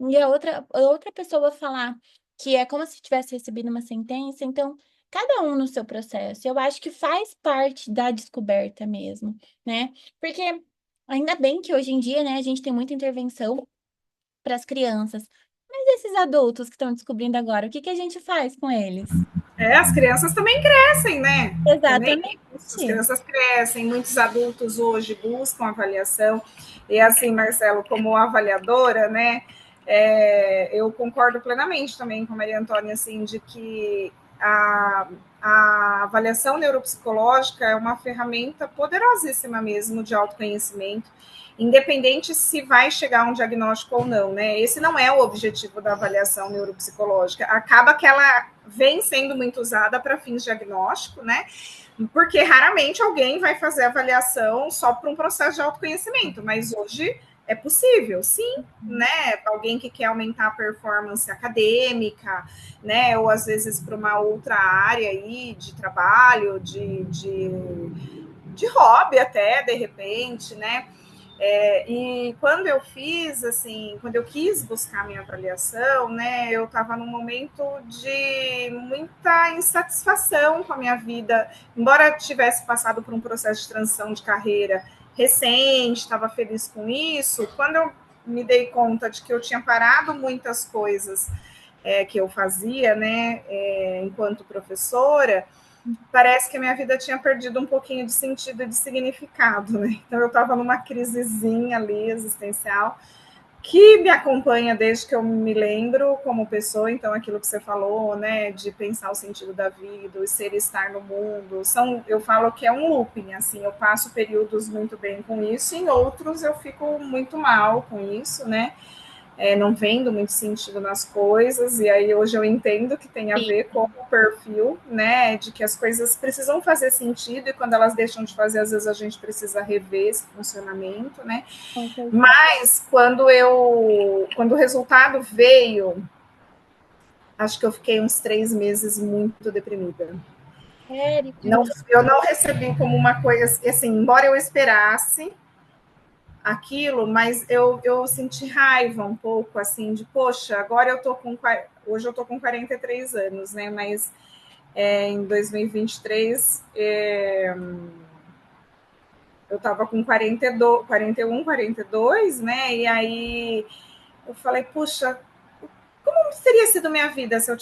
e a outra pessoa falar que é como se tivesse recebido uma sentença, então, cada um no seu processo. Eu acho que faz parte da descoberta mesmo, né? Porque ainda bem que hoje em dia, né, a gente tem muita intervenção para as crianças. Mas esses adultos que estão descobrindo agora, o que que a gente faz com eles? As crianças também crescem, né? Que nem Exatamente. isso, as crianças crescem, muitos adultos hoje buscam avaliação. E assim, Marcelo, como avaliadora, né? Eu concordo plenamente também com a Maria Antônia, assim, de que a avaliação neuropsicológica é uma ferramenta poderosíssima mesmo de autoconhecimento, independente se vai chegar a um diagnóstico ou não, né? Esse não é o objetivo da avaliação neuropsicológica. Acaba que ela vem sendo muito usada para fins diagnósticos, né? Porque raramente alguém vai fazer avaliação só para um processo de autoconhecimento, mas hoje é possível, sim, né? Alguém que quer aumentar a performance acadêmica, né? Ou às vezes para uma outra área aí de trabalho, de hobby até, de repente, né? E quando eu fiz, assim, quando eu quis buscar minha avaliação, né, eu estava num momento de muita insatisfação com a minha vida, embora eu tivesse passado por um processo de transição de carreira recente, estava feliz com isso, quando eu me dei conta de que eu tinha parado muitas coisas que eu fazia, né, enquanto professora, parece que a minha vida tinha perdido um pouquinho de sentido e de significado, né? Então eu estava numa crisezinha ali existencial que me acompanha desde que eu me lembro como pessoa. Então aquilo que você falou, né, de pensar o sentido da vida, o ser e estar no mundo, eu falo que é um looping, assim, eu passo períodos muito bem com isso, e em outros eu fico muito mal com isso, né? Não vendo muito sentido nas coisas, e aí hoje eu entendo que tem a ver com o perfil, né, de que as coisas precisam fazer sentido, e quando elas deixam de fazer, às vezes a gente precisa rever esse funcionamento, né, mas quando o resultado veio, acho que eu fiquei uns 3 meses muito deprimida. Sério? Eu não recebi como uma coisa, assim, embora eu esperasse aquilo, mas eu senti raiva um pouco, assim, de, poxa, agora hoje eu tô com 43 anos, né, mas em 2023 eu tava com 42, 41, 42, né, e aí eu falei, puxa, como teria sido minha vida se eu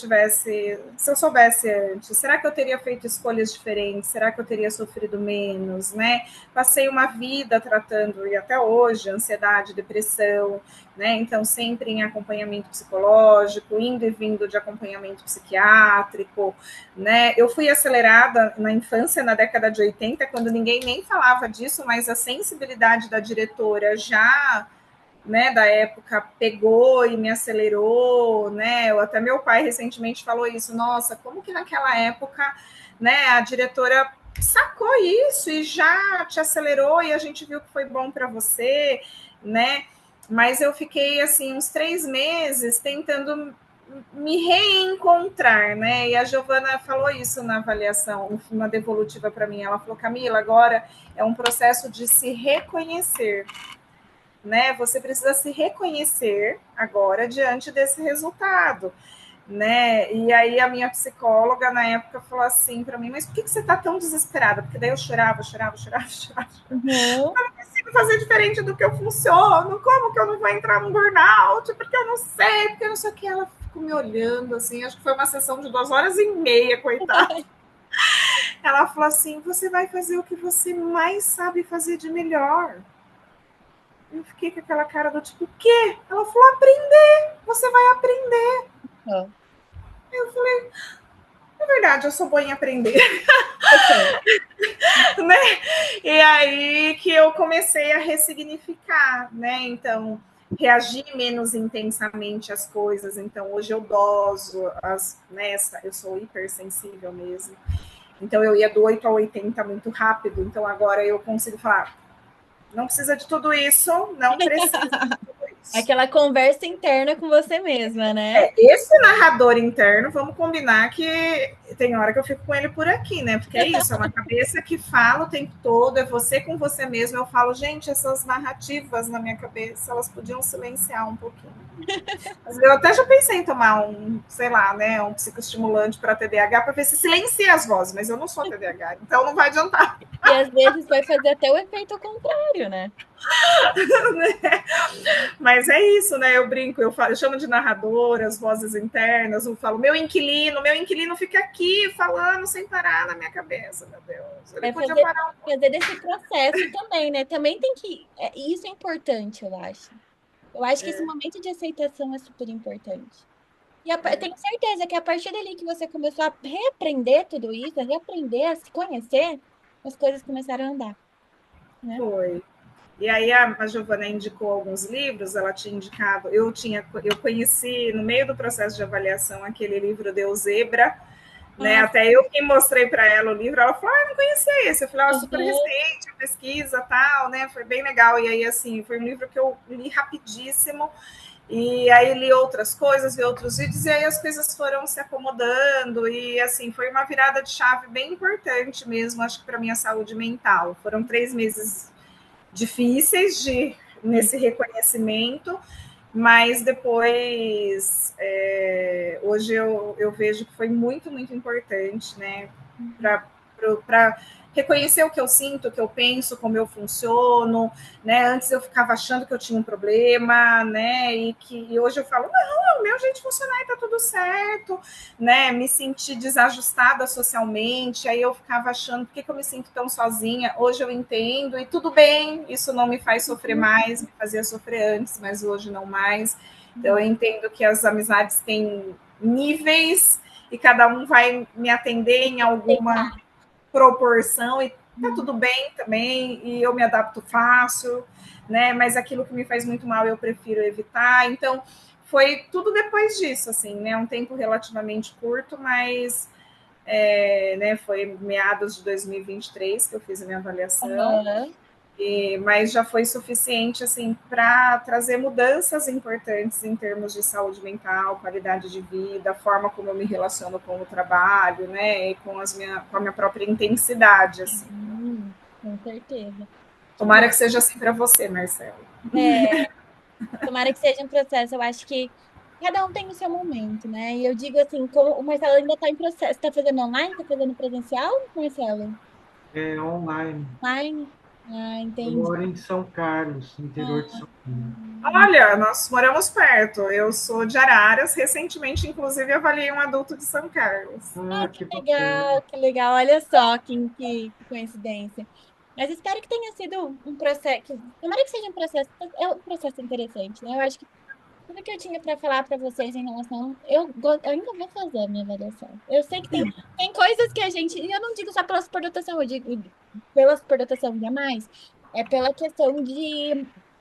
soubesse antes? Será que eu teria feito escolhas diferentes? Será que eu teria sofrido menos, né? Passei uma vida tratando, e até hoje, ansiedade, depressão, né? Então, sempre em acompanhamento psicológico, indo e vindo de acompanhamento psiquiátrico, né? Eu fui acelerada na infância, na década de 80, quando ninguém nem falava disso, mas a sensibilidade da diretora já, né, da época pegou e me acelerou, né? Até meu pai recentemente falou isso. Nossa, como que naquela época, né, a diretora sacou isso e já te acelerou e a gente viu que foi bom para você, né? Mas eu fiquei assim uns 3 meses tentando me reencontrar, né? E a Giovana falou isso na avaliação, na devolutiva para mim. Ela falou, Camila, agora é um processo de se reconhecer, né? Você precisa se reconhecer agora diante desse resultado, né? E aí a minha psicóloga na época falou assim para mim, mas por que você está tão desesperada? Porque daí eu chorava. Uhum. Eu não consigo fazer diferente do que eu funciono, como que eu não vou entrar num burnout? Porque eu não sei, porque eu não sei o que. Ela ficou me olhando assim, acho que foi uma sessão de 2 horas e meia, coitada. Ela falou assim, você vai fazer o que você mais sabe fazer de melhor. Eu fiquei com aquela cara do tipo, o quê? Ela falou, aprender, você vai aprender. Uhum. Eu falei, é verdade, eu sou boa em aprender. Né? E aí que eu comecei a ressignificar, né? Então, reagir menos intensamente às coisas. Então, hoje eu doso, eu sou hipersensível mesmo. Então, eu ia do 8 a 80 muito rápido. Então, agora eu consigo falar, não precisa de tudo isso, não precisa de tudo isso. Aquela conversa interna com você mesma, né? Esse narrador interno, vamos combinar que tem hora que eu fico com ele por aqui, né? Porque é isso, é uma cabeça que fala o tempo todo, é você com você mesmo. Eu falo, gente, essas narrativas na minha cabeça, elas podiam silenciar um pouquinho. Mas eu até já pensei em tomar sei lá, né, um psicoestimulante para TDAH para ver se silencia as vozes, mas eu não sou TDAH, então não vai adiantar. E às vezes vai fazer até o efeito contrário, né? Mas é isso, né? Eu brinco, eu chamo de narradora, as vozes internas, eu falo, meu inquilino fica aqui falando sem parar na minha cabeça, meu Deus. Ele podia parar fazer desse processo também, né? Também tem que. Isso é importante, eu acho. Eu acho que esse momento de aceitação é super importante. E eu tenho certeza que a partir dali que você começou a reaprender tudo isso, a reaprender a se conhecer, as coisas começaram a andar, né? Foi. E aí a Giovana indicou alguns livros, ela tinha indicado, eu conheci no meio do processo de avaliação aquele livro Deus Zebra, né? Ah, Até eu que mostrei para ela o livro, ela falou: "Ah, eu não conhecia esse". Eu falei: "Ó, super uhum, recente, a pesquisa, tal, né? Foi bem legal". E aí assim, foi um livro que eu li rapidíssimo. E aí li outras coisas, vi outros vídeos, e aí as coisas foram se acomodando, e assim, foi uma virada de chave bem importante mesmo, acho que para minha saúde mental. Foram 3 meses difíceis sim. nesse reconhecimento, mas depois, hoje eu vejo que foi muito, muito importante, né, Uhum. para reconhecer o que eu sinto, o que eu penso, como eu funciono, né? Antes eu ficava achando que eu tinha um problema, né? E hoje eu falo, não, o meu jeito de funcionar está tudo certo, né? Me senti desajustada socialmente, aí eu ficava achando por que eu me sinto tão sozinha. Hoje eu entendo e tudo bem, isso não me faz sofrer mais, me fazia sofrer antes, mas hoje não mais. Então eu entendo que as amizades têm níveis e cada um vai me atender em alguma proporção e tá tudo bem também, e eu me adapto fácil, né? Mas aquilo que me faz muito mal eu prefiro evitar. Então, foi tudo depois disso, assim, né? Um tempo relativamente curto, mas né, foi meados de 2023 que eu fiz a minha avaliação. Aham. Mas já foi suficiente assim para trazer mudanças importantes em termos de saúde mental, qualidade de vida, a forma como eu me relaciono com o trabalho, né, e com a minha própria intensidade, assim. Com certeza. Que bom. Tomara que seja assim para você, Marcelo. É, tomara que seja um processo. Eu acho que cada um tem o seu momento, né? E eu digo assim, como o Marcelo ainda está em processo. Está fazendo online? Está fazendo presencial, Marcelo? É online. Online? Ah, Eu entendi. moro em São Carlos, no interior de Ah, São Paulo. Olha, nós moramos perto. Eu sou de Araras, recentemente, inclusive, avaliei um adulto de São Carlos. Ah, que que bacana. legal, que legal. Olha só que coincidência. Mas espero que tenha sido um processo. Tomara que seja um processo. É um processo interessante, né? Eu acho que tudo que eu tinha para falar para vocês em relação. Eu ainda vou fazer a minha avaliação. Eu sei que tem coisas que a gente. E eu não digo só pela superdotação, eu digo pela superdotação jamais. É pela questão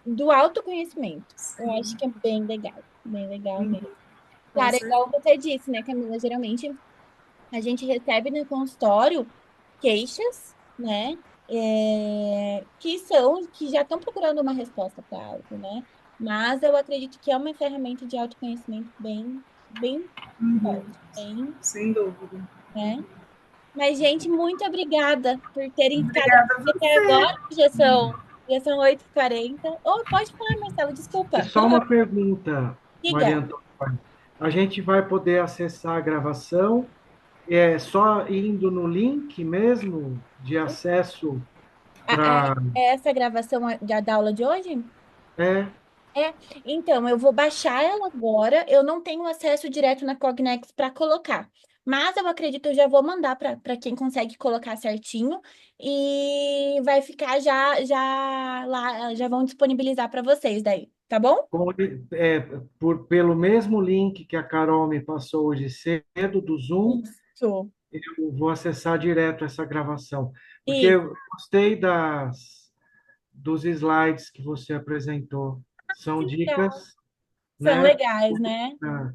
do autoconhecimento. Eu acho que é bem legal mesmo. Com Claro, é igual certeza. você disse, né, Camila? Geralmente a gente recebe no consultório queixas, né? Que já estão procurando uma resposta para algo, né? Mas eu acredito que é uma ferramenta de autoconhecimento bem forte, bem, Sem dúvida. né? Mas, gente, muito obrigada por terem ficado Obrigada a aqui até você. agora. Já são 8h40. Oh, pode falar, Marcelo, E desculpa. só uma pergunta, Maria Diga. Antônia. A gente vai poder acessar a gravação só indo no link mesmo de acesso para. Essa gravação da aula de hoje? É, É, então, eu vou baixar ela agora. Eu não tenho acesso direto na Cognex para colocar. Mas eu acredito, eu já vou mandar para quem consegue colocar certinho e vai ficar já lá, já vão disponibilizar para vocês daí, tá bom? com- é, pelo mesmo link que a Carol me passou hoje cedo do Zoom, Isso. eu vou acessar direto essa gravação. Porque Isso. eu gostei dos slides que você apresentou. São Que legal. dicas, São né, legais, né? para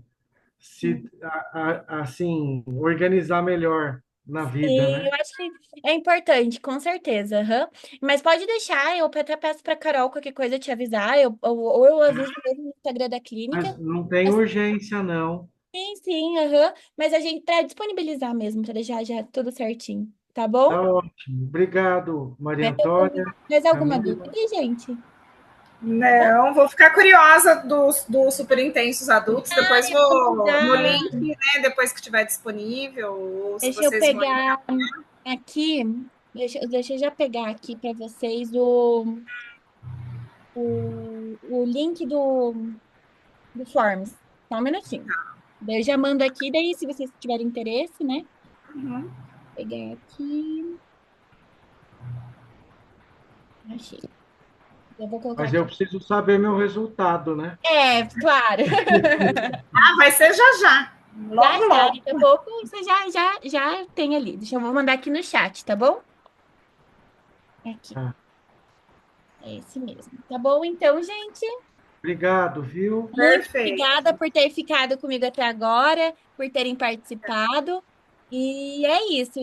assim, organizar melhor na vida, Sim, né? eu acho que é importante, com certeza. Aham. Mas pode deixar, eu até peço para Carol qualquer coisa te avisar, ou eu aviso mesmo no Instagram da clínica. Mas não tem urgência, não. Sim, sim, aham. Mas a gente, para disponibilizar mesmo, para deixar já tudo certinho, tá bom? Tá ótimo. Obrigado, Maria Mais Antônia, mais alguma dúvida, Camila. gente? Não, vou ficar curiosa dos super intensos adultos. Depois Eu vou vou no mandar. link, né? Depois que estiver disponível, ou se Deixa eu vocês vão. pegar aqui, deixa eu já pegar aqui para vocês o link do Forms. Só um minutinho. Daí eu já mando aqui, daí se vocês tiverem interesse, né? Uhum. Pegar aqui. Achei. Eu vou colocar Mas aqui. eu preciso saber meu resultado, né? É, claro. Ah, vai ser já já. Já, Logo, já, logo. daqui a pouco você já tem ali. Deixa eu vou mandar aqui no chat, tá bom? Aqui, Tá. é esse mesmo. Tá bom, então, gente? Obrigado, viu? Muito Perfeito. obrigada por ter ficado comigo até agora, por terem participado. E é isso.